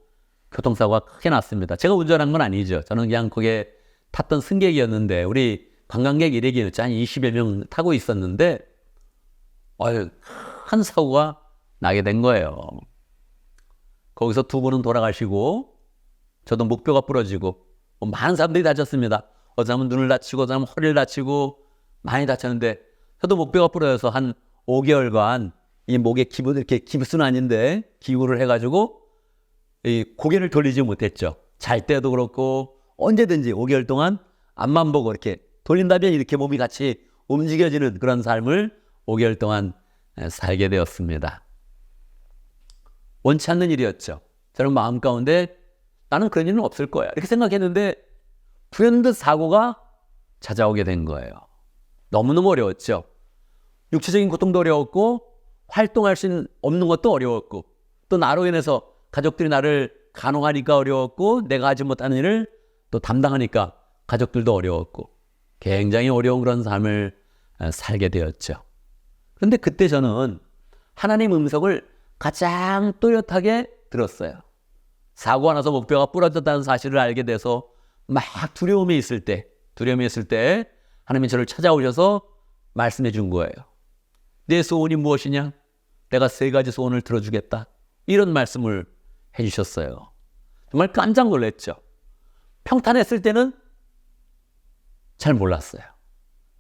교통사고가 크게 났습니다. 제가 운전한 건 아니죠. 저는 그냥 거기에 탔던 승객이었는데 우리 관광객 일행이었죠. 한 20여 명 타고 있었는데 큰 사고가 나게 된 거예요. 거기서 두 분은 돌아가시고 저도 목뼈가 부러지고 많은 사람들이 다쳤습니다. 어떤 사람은 눈을 다치고 어떤 사람은 허리를 다치고 많이 다쳤는데 저도 목뼈가 부러져서 한 5개월간 이 목에 이렇게 기부스는 아닌데 기구를 해가지고 이 고개를 돌리지 못했죠. 잘 때도 그렇고 언제든지 5개월 동안 앞만 보고 이렇게 돌린다면 이렇게 몸이 같이 움직여지는 그런 삶을 5개월 동안 살게 되었습니다. 원치 않는 일이었죠. 저는 마음 가운데 나는 그런 일은 없을 거야 이렇게 생각했는데 불현듯 사고가 찾아오게 된 거예요. 너무너무 어려웠죠. 육체적인 고통도 어려웠고 활동할 수 없는 것도 어려웠고 또 나로 인해서 가족들이 나를 간호하니까 어려웠고 내가 하지 못하는 일을 또 담당하니까 가족들도 어려웠고 굉장히 어려운 그런 삶을 살게 되었죠. 그런데 그때 저는 하나님 음성을 가장 또렷하게 들었어요. 사고가 나서 목뼈가 부러졌다는 사실을 알게 돼서 막 두려움이 있을 때 하나님이 저를 찾아오셔서 말씀해 준 거예요. 내 소원이 무엇이냐? 내가 3가지 소원을 들어주겠다. 이런 말씀을 해주셨어요. 정말 깜짝 놀랐죠. 평탄했을 때는 잘 몰랐어요.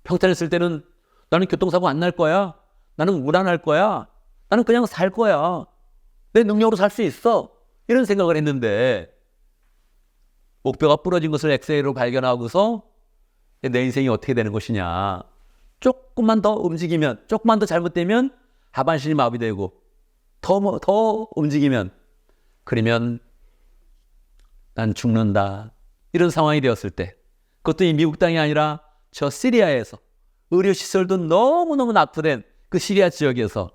평탄했을 때는 나는 교통사고 안 날 거야. 나는 울 안 할 거야. 나는 그냥 살 거야. 내 능력으로 살 수 있어. 이런 생각을 했는데 목뼈가 부러진 것을 엑스레이로 발견하고서 내 인생이 어떻게 되는 것이냐. 조금만 더 움직이면, 조금만 더 잘못되면 하반신이 마비되고 더 움직이면 그러면 난 죽는다. 이런 상황이 되었을 때 그것도 이 미국 땅이 아니라 저 시리아에서 의료시설도 너무너무 낙후된 그 시리아 지역에서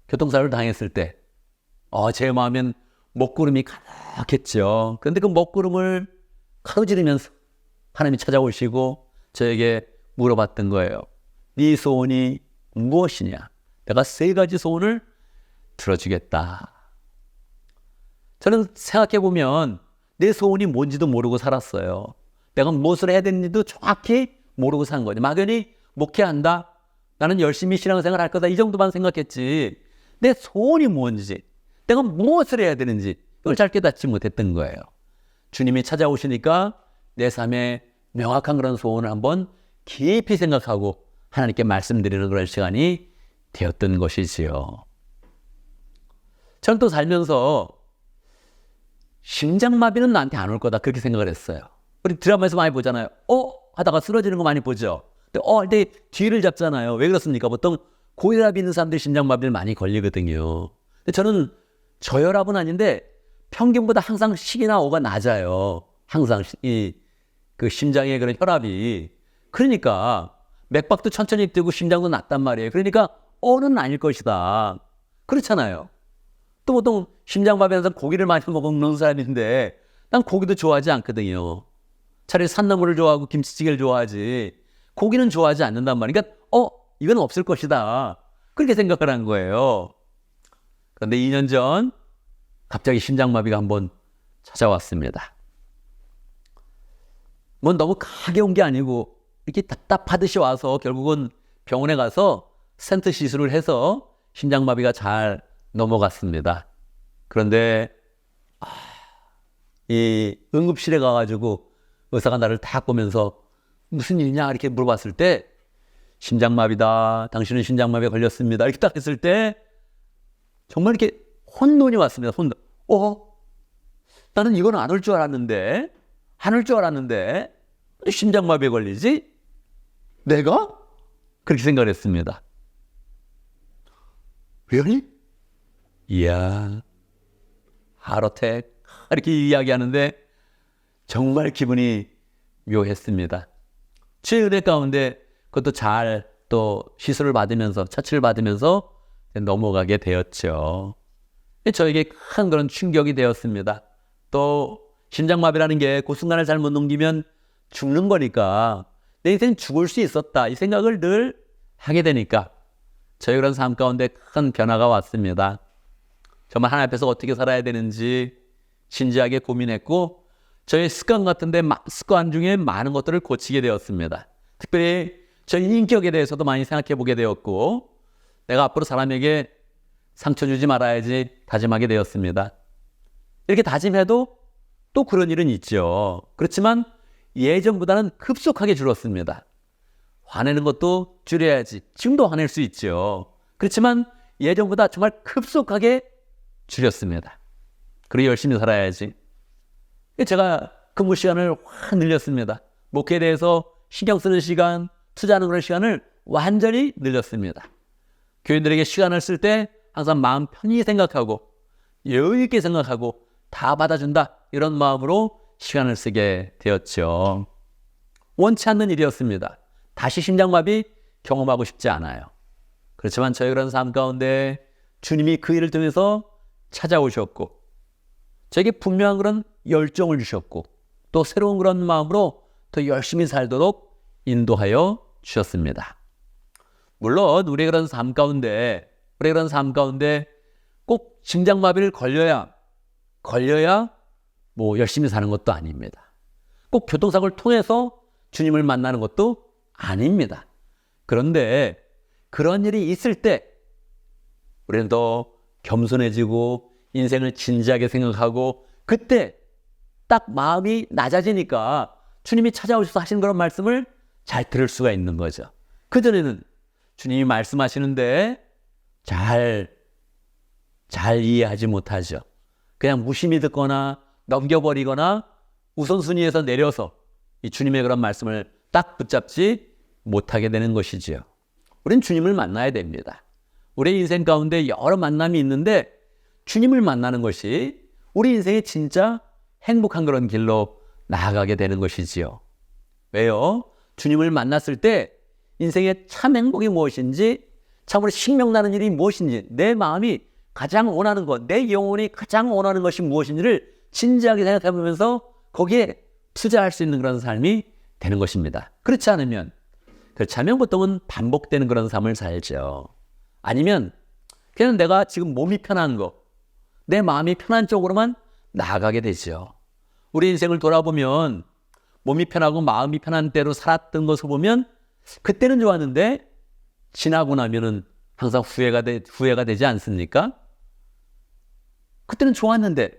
교통사고를 당했을 때 제 마음엔 먹구름이 가득했죠. 그런데 그 먹구름을 가로지르면서 하나님이 찾아오시고 저에게 물어봤던 거예요. 네 소원이 무엇이냐? 내가 3가지 소원을 들어주겠다. 저는 생각해보면 내 소원이 뭔지도 모르고 살았어요. 내가 무엇을 해야 되는지도 정확히 모르고 산 거죠. 막연히 목회한다. 나는 열심히 신앙생활 할 거다. 이 정도만 생각했지. 내 소원이 뭔지, 내가 무엇을 해야 되는지 이걸 잘 깨닫지 못했던 거예요. 주님이 찾아오시니까 내 삶에 명확한 그런 소원을 한번 깊이 생각하고 하나님께 말씀드리는 그런 시간이 되었던 것이지요. 저는 또 살면서 심장마비는 나한테 안 올 거다 그렇게 생각을 했어요. 우리 드라마에서 많이 보잖아요. 하다가 쓰러지는 거 많이 보죠. 근데 뒤를 잡잖아요. 왜 그렇습니까? 보통 고혈압 있는 사람들이 심장마비를 많이 걸리거든요. 근데 저는 저혈압은 아닌데 평균보다 항상 식이나 오가 낮아요. 항상 그 심장의 그런 혈압이. 그러니까 맥박도 천천히 뛰고 심장도 낮단 말이에요. 그러니까 는 아닐 것이다. 그렇잖아요. 또 보통 심장마비에서 고기를 많이 먹는 사람인데 난 고기도 좋아하지 않거든요. 차라리 산나물을 좋아하고 김치찌개를 좋아하지 고기는 좋아하지 않는단 말이에요. 그러니까 이건 없을 것이다. 그렇게 생각을 한 거예요. 그런데 2년 전 갑자기 심장마비가 한번 찾아왔습니다. 뭐 너무 크게 온 게 아니고 이렇게 답답하듯이 와서 결국은 병원에 가서 스텐트 시술을 해서 심장마비가 잘 넘어갔습니다. 그런데 이 응급실에 가가지고 의사가 나를 딱 보면서 무슨 일이냐 이렇게 물어봤을 때 심장마비다. 당신은 심장마비에 걸렸습니다. 이렇게 딱 했을 때 정말 이렇게 혼돈이 왔습니다. 혼돈. 나는 이건 안 올 줄 알았는데 심장마비에 걸리지? 내가? 그렇게 생각을 했습니다. Really? 이야, 하트어택 이렇게 이야기하는데 정말 기분이 묘했습니다. 제 은혜 가운데 그것도 잘 또 시술을 받으면서 처치를 받으면서 넘어가게 되었죠. 저에게 큰 그런 충격이 되었습니다. 또 심장마비라는 게 그 순간을 잘못 넘기면 죽는 거니까 내 인생 죽을 수 있었다 이 생각을 늘 하게 되니까 저희 그런 삶 가운데 큰 변화가 왔습니다. 정말 하나님 앞에서 어떻게 살아야 되는지 진지하게 고민했고 저의 습관 같은데 습관 중에 많은 것들을 고치게 되었습니다. 특별히 저희 인격에 대해서도 많이 생각해 보게 되었고 내가 앞으로 사람에게 상처 주지 말아야지 다짐하게 되었습니다. 이렇게 다짐해도 또 그런 일은 있죠. 그렇지만 예전보다는 급속하게 줄었습니다. 화내는 것도 줄여야지. 지금도 화낼 수 있죠. 그렇지만 예전보다 정말 급속하게 줄였습니다. 그리고 열심히 살아야지. 제가 근무 시간을 확 늘렸습니다. 목회에 대해서 신경 쓰는 시간, 투자하는 그런 시간을 완전히 늘렸습니다. 교인들에게 시간을 쓸 때 항상 마음 편히 생각하고 여유 있게 생각하고 다 받아준다 이런 마음으로 시간을 쓰게 되었죠. 원치 않는 일이었습니다. 다시 심장마비 경험하고 싶지 않아요. 그렇지만 저희 그런 삶 가운데 주님이 그 일을 통해서 찾아오셨고 저에게 분명한 그런 열정을 주셨고 또 새로운 그런 마음으로 더 열심히 살도록 인도하여 주셨습니다. 물론 우리의 그런 삶 가운데 꼭 심장마비를 걸려야 뭐 열심히 사는 것도 아닙니다. 꼭 교통사고를 통해서 주님을 만나는 것도 아닙니다. 그런데 그런 일이 있을 때 우리는 더 겸손해지고 인생을 진지하게 생각하고 그때 딱 마음이 낮아지니까 주님이 찾아오셔서 하시는 그런 말씀을 잘 들을 수가 있는 거죠. 그전에는 주님이 말씀하시는데 잘 이해하지 못하죠. 그냥 무심히 듣거나 넘겨버리거나 우선순위에서 내려서 이 주님의 그런 말씀을 딱 붙잡지 못하게 되는 것이지요. 우린 주님을 만나야 됩니다. 우리 인생 가운데 여러 만남이 있는데 주님을 만나는 것이 우리 인생의 진짜 행복한 그런 길로 나아가게 되는 것이지요. 왜요? 주님을 만났을 때 인생의 참 행복이 무엇인지, 참으로 식명나는 일이 무엇인지, 내 마음이 가장 원하는 것, 내 영혼이 가장 원하는 것이 무엇인지를 진지하게 생각해보면서 거기에 투자할 수 있는 그런 삶이 되는 것입니다. 그렇지 않으면 보통은 반복되는 그런 삶을 살죠. 아니면 그냥 내가 지금 몸이 편한 거, 내 마음이 편한 쪽으로만 나아가게 되죠. 우리 인생을 돌아보면 몸이 편하고 마음이 편한 대로 살았던 것을 보면 그때는 좋았는데 지나고 나면은 항상 후회가 되지 않습니까? 그때는 좋았는데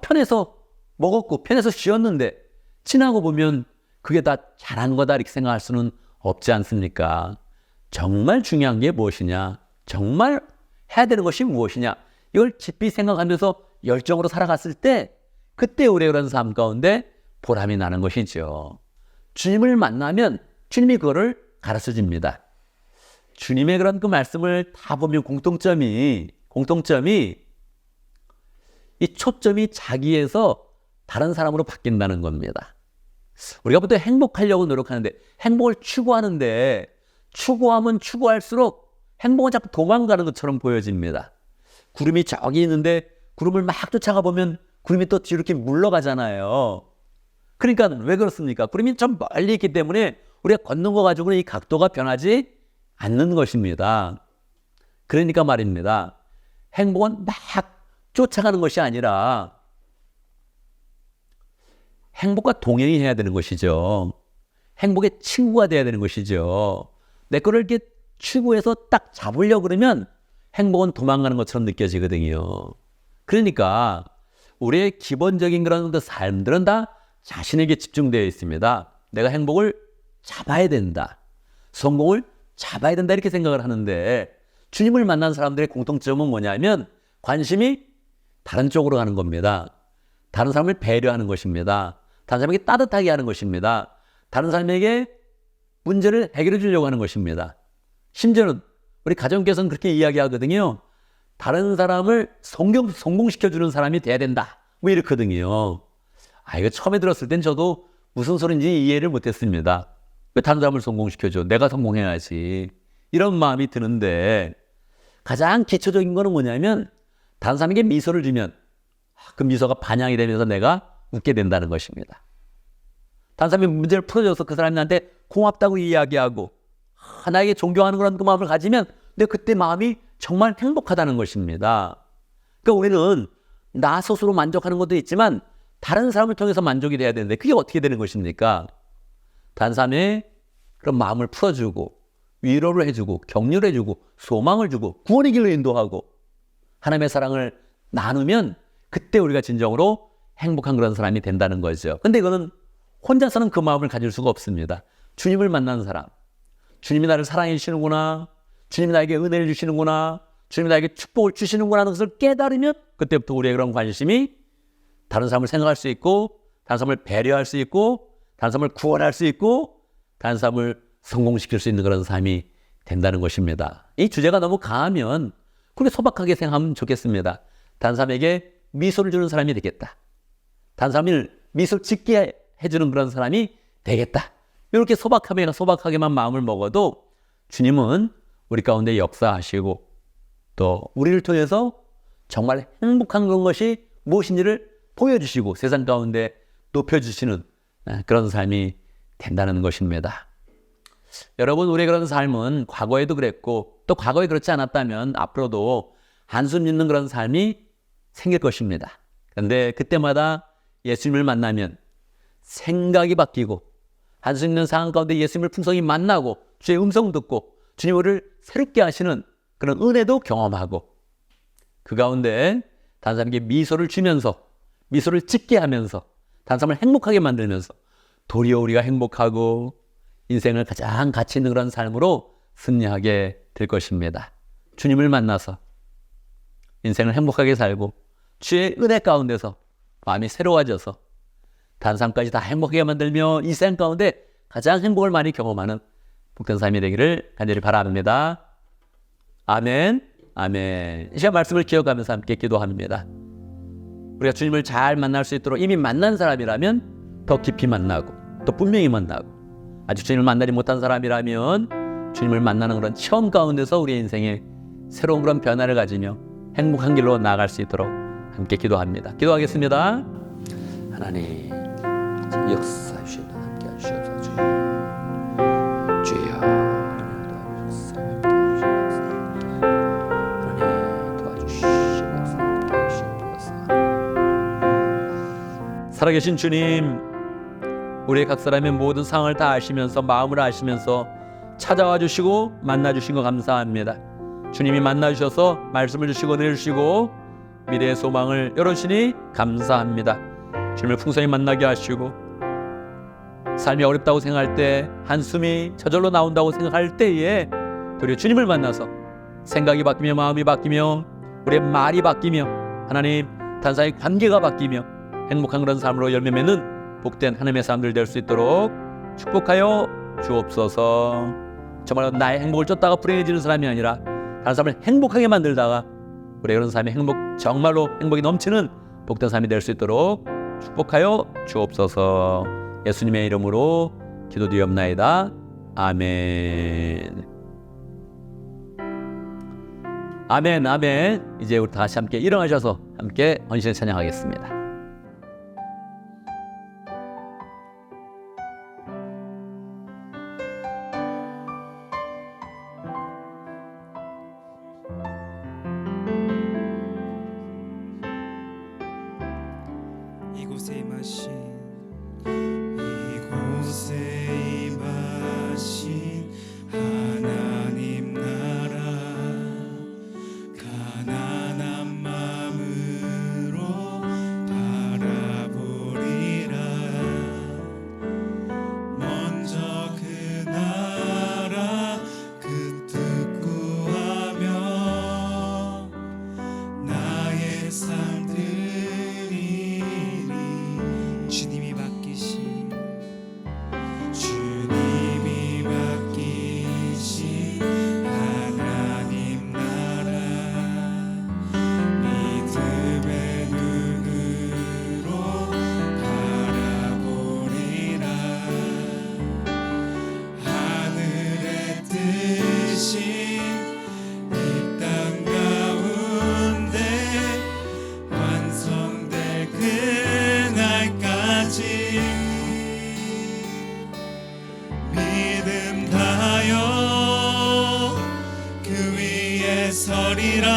편해서 먹었고 편해서 쉬었는데 지나고 보면 그게 다 잘한 거다 이렇게 생각할 수는 없지 않습니까? 정말 중요한 게 무엇이냐? 정말 해야 되는 것이 무엇이냐? 이걸 깊이 생각하면서 열정으로 살아갔을 때 그때 우리의 그런 삶 가운데 보람이 나는 것이죠. 주님을 만나면 주님이 그거를 가르쳐 줍니다. 주님의 그런 그 말씀을 다 보면 공통점이 이 초점이 자기에서 다른 사람으로 바뀐다는 겁니다. 우리가 보통 행복하려고 노력하는데 행복을 추구하는데 추구하면 추구할수록 행복은 자꾸 도망가는 것처럼 보여집니다. 구름이 저기 있는데 구름을 막 쫓아가 보면 구름이 또 뒤로 이렇게 물러가잖아요. 그러니까 왜 그렇습니까? 구름이 좀 멀리 있기 때문에 우리가 걷는 거 가지고는 이 각도가 변하지 않는 것입니다. 그러니까 말입니다. 행복은 막 쫓아가는 것이 아니라 행복과 동행이 해야 되는 것이죠. 행복의 친구가 돼야 되는 것이죠. 내 거를 이렇게 추구해서 딱 잡으려고 그러면 행복은 도망가는 것처럼 느껴지거든요. 그러니까 우리의 기본적인 그런 그 삶들은 다 자신에게 집중되어 있습니다. 내가 행복을 잡아야 된다. 성공을 잡아야 된다 이렇게 생각을 하는데 주님을 만난 사람들의 공통점은 뭐냐면 관심이 다른 쪽으로 가는 겁니다. 다른 사람을 배려하는 것입니다. 다른 사람에게 따뜻하게 하는 것입니다. 다른 사람에게 문제를 해결해 주려고 하는 것입니다. 심지어는 우리 가정께서는 그렇게 이야기하거든요. 다른 사람을 성공시켜주는 사람이 돼야 된다. 뭐 이렇거든요. 이거 처음에 들었을 땐 저도 무슨 소리인지 이해를 못했습니다. 왜 다른 사람을 성공시켜줘? 내가 성공해야지. 이런 마음이 드는데 가장 기초적인 거는 뭐냐면 다른 사람에게 미소를 주면 그 미소가 반영이 되면서 내가 웃게 된다는 것입니다. 다른 사람이 문제를 풀어줘서 그 사람이 나한테 고맙다고 이야기하고 나에게 존경하는 그런 그 마음을 가지면 내가 그때 마음이 정말 행복하다는 것입니다. 그러니까 우리는 나 스스로 만족하는 것도 있지만 다른 사람을 통해서 만족이 돼야 되는데 그게 어떻게 되는 것입니까? 다른 사람의 그런 마음을 풀어주고 위로를 해주고 격려를 해주고 소망을 주고 구원의 길로 인도하고 하나님의 사랑을 나누면 그때 우리가 진정으로 행복한 그런 사람이 된다는 거죠. 근데 이거는 혼자서는 그 마음을 가질 수가 없습니다. 주님을 만난 사람, 주님이 나를 사랑해 주시는구나, 주님이 나에게 은혜를 주시는구나, 주님이 나에게 축복을 주시는구나 하는 것을 깨달으면 그때부터 우리의 그런 관심이 다른 사람을 생각할 수 있고 다른 사람을 배려할 수 있고 다른 사람을 구원할 수 있고 다른 사람을 성공시킬 수 있는 그런 삶이 된다는 것입니다. 이 주제가 너무 강하면 그렇게 소박하게 생각하면 좋겠습니다. 다른 사람에게 미소를 주는 사람이 되겠다. 다른 사람을 미소 짓게 해주는 그런 사람이 되겠다. 이렇게 소박하게만 마음을 먹어도 주님은 우리 가운데 역사하시고 또 우리를 통해서 정말 행복한 것이 무엇인지를 보여주시고 세상 가운데 높여주시는 그런 삶이 된다는 것입니다. 여러분, 우리의 그런 삶은 과거에도 그랬고 또 과거에 그렇지 않았다면 앞으로도 한숨 짓는 그런 삶이 생길 것입니다. 그런데 그때마다 예수님을 만나면 생각이 바뀌고 한숨 짓는 상황 가운데 예수님을 풍성히 만나고 주의 음성 듣고 주님 우리를 새롭게 하시는 그런 은혜도 경험하고 그 가운데 다른 사람에게 미소를 주면서 미소를 짓게 하면서 다른 사람을 행복하게 만들면서 도리어 우리가 행복하고 인생을 가장 가치 있는 그런 삶으로 승리하게 될 것입니다. 주님을 만나서 인생을 행복하게 살고 주의 은혜 가운데서 마음이 새로워져서 다른 사람까지 다 행복하게 만들며 이 세상 가운데 가장 행복을 많이 경험하는 복된 삶이 되기를 간절히 바랍니다. 아멘, 아멘. 이 시간 말씀을 기억하면서 함께 기도합니다. 우리가 주님을 잘 만날 수 있도록 이미 만난 사람이라면 더 깊이 만나고 또 분명히 만나고, 아직 주님을 만나지 못한 사람이라면 주님을 만나는 그런 체험 가운데서 우리의 인생에 새로운 그런 변화를 가지며 행복한 길로 나아갈 수 있도록 함께 기도합니다. 기도하겠습니다. 하나님, 역사해 주시옵소서. 함께 하시옵소서. 주여, 하나님 도와주시옵소서. 살아계신 주님, 우리의 각 사람의 모든 상황을 다 아시면서 마음을 아시면서 찾아와 주시고 만나 주신 거 감사합니다. 주님이 만나 주셔서 말씀을 주시고 내주시고 미래의 소망을 열어주시니 감사합니다. 주님을 풍성히 만나게 하시고 삶이 어렵다고 생각할 때, 한숨이 저절로 나온다고 생각할 때에 도리어 주님을 만나서 생각이 바뀌며 마음이 바뀌며 우리의 말이 바뀌며 하나님 단사의 관계가 바뀌며 행복한 그런 삶으로 열매 맺는 복된 하나님의 사람들 될 수 있도록 축복하여 주옵소서. 정말 나의 행복을 쫓다가 불행해지는 사람이 아니라 다른 사람을 행복하게 만들다가 우리 그런 삶의 정말로 행복이 넘치는 복된 삶이 될 수 있도록 축복하여 주옵소서. 예수님의 이름으로 기도드리옵나이다. 아멘. 아멘, 아멘. 이제 우리 다시 함께 일어나셔서 함께 헌신을 찬양하겠습니다. 이곳에 임하신 하나님 나라, 가난한 마음으로 바라보리라. 먼저 그 나라 그 뜻 구하며 나의 삶 주님이 맡기신 하나님 나라, 믿음의 눈으로 바라보리라. 하늘의 뜻이 이 땅 가운데 완성될 그날까지 믿음 다하여 그 위에 서리라.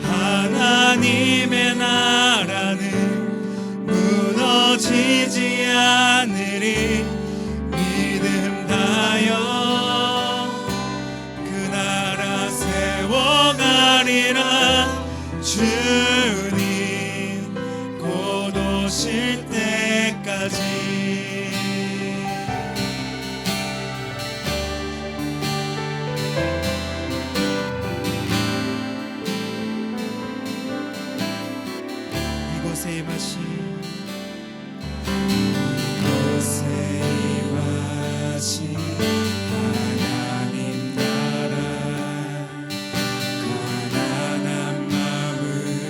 하나님의 나라는 무너지지 않으리. 믿음 다하여 그 나라 세워가리라. 주님 곧 오실 때까지. 이곳에 임하신 하나님 나라, 가난한 마음으로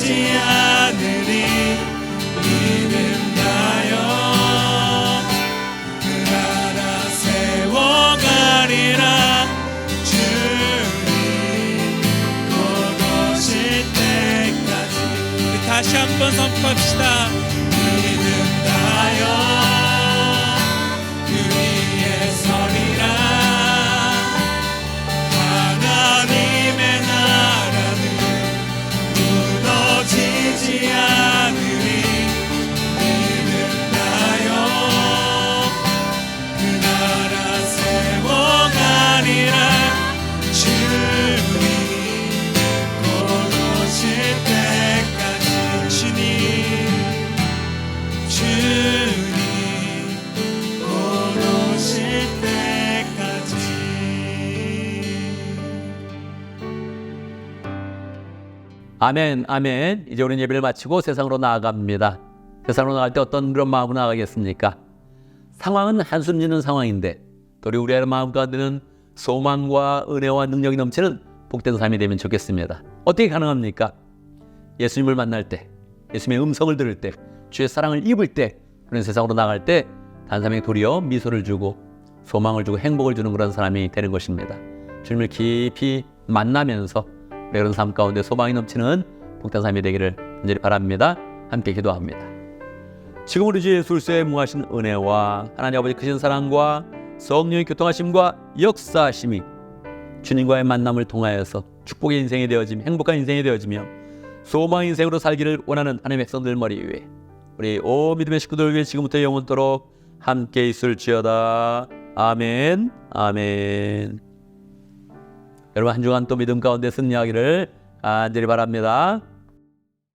놓치지 않으리 믿음 다여 그 나라 세워가리라 주님 곧 오실 때까지. 우리 다시 한번 선포합시다. 믿음 다여 그 위에 서리라 하나님의 나라는 무너지지 않으리 믿음 다여 그 나라 세워가리라 주님 곧 오실 때까지. 주님 곧 오실 때까지. 아멘, 아멘. 이제 우리는 예배를 마치고 세상으로 나아갑니다. 세상으로 나갈 때 어떤 그런 마음으로 나가겠습니까? 상황은 한숨 짓는 상황인데 또 우리의 마음 가운데는 소망과 은혜와 능력이 넘치는 복된 삶이 되면 좋겠습니다. 어떻게 가능합니까? 예수님을 만날 때, 예수님의 음성을 들을 때, 주의 사랑을 입을 때, 그런 세상으로 나갈 때 단사명이 도리어 미소를 주고 소망을 주고 행복을 주는 그런 사람이 되는 것입니다. 주님을 깊이 만나면서 그런 삶 가운데 소망이 넘치는 복된 삶이 되기를 간절히 바랍니다. 함께 기도합니다. 지금 우리 주 예수 그리스도의 무하신 은혜와 하나님 아버지 크신 사랑과 성령의 교통하심과 역사하심이 주님과의 만남을 통하여서 축복의 인생이 되어지며 행복한 인생이 되어지며 소망의 인생으로 살기를 원하는 하나님의 백성들 머리 위에 우리 온 믿음의 식구들 위해 지금부터 영원토록 함께 있을지어다. 아멘, 아멘. 여러분 한 주간 또 믿음 가운데 승리하기를 간절히 바랍니다.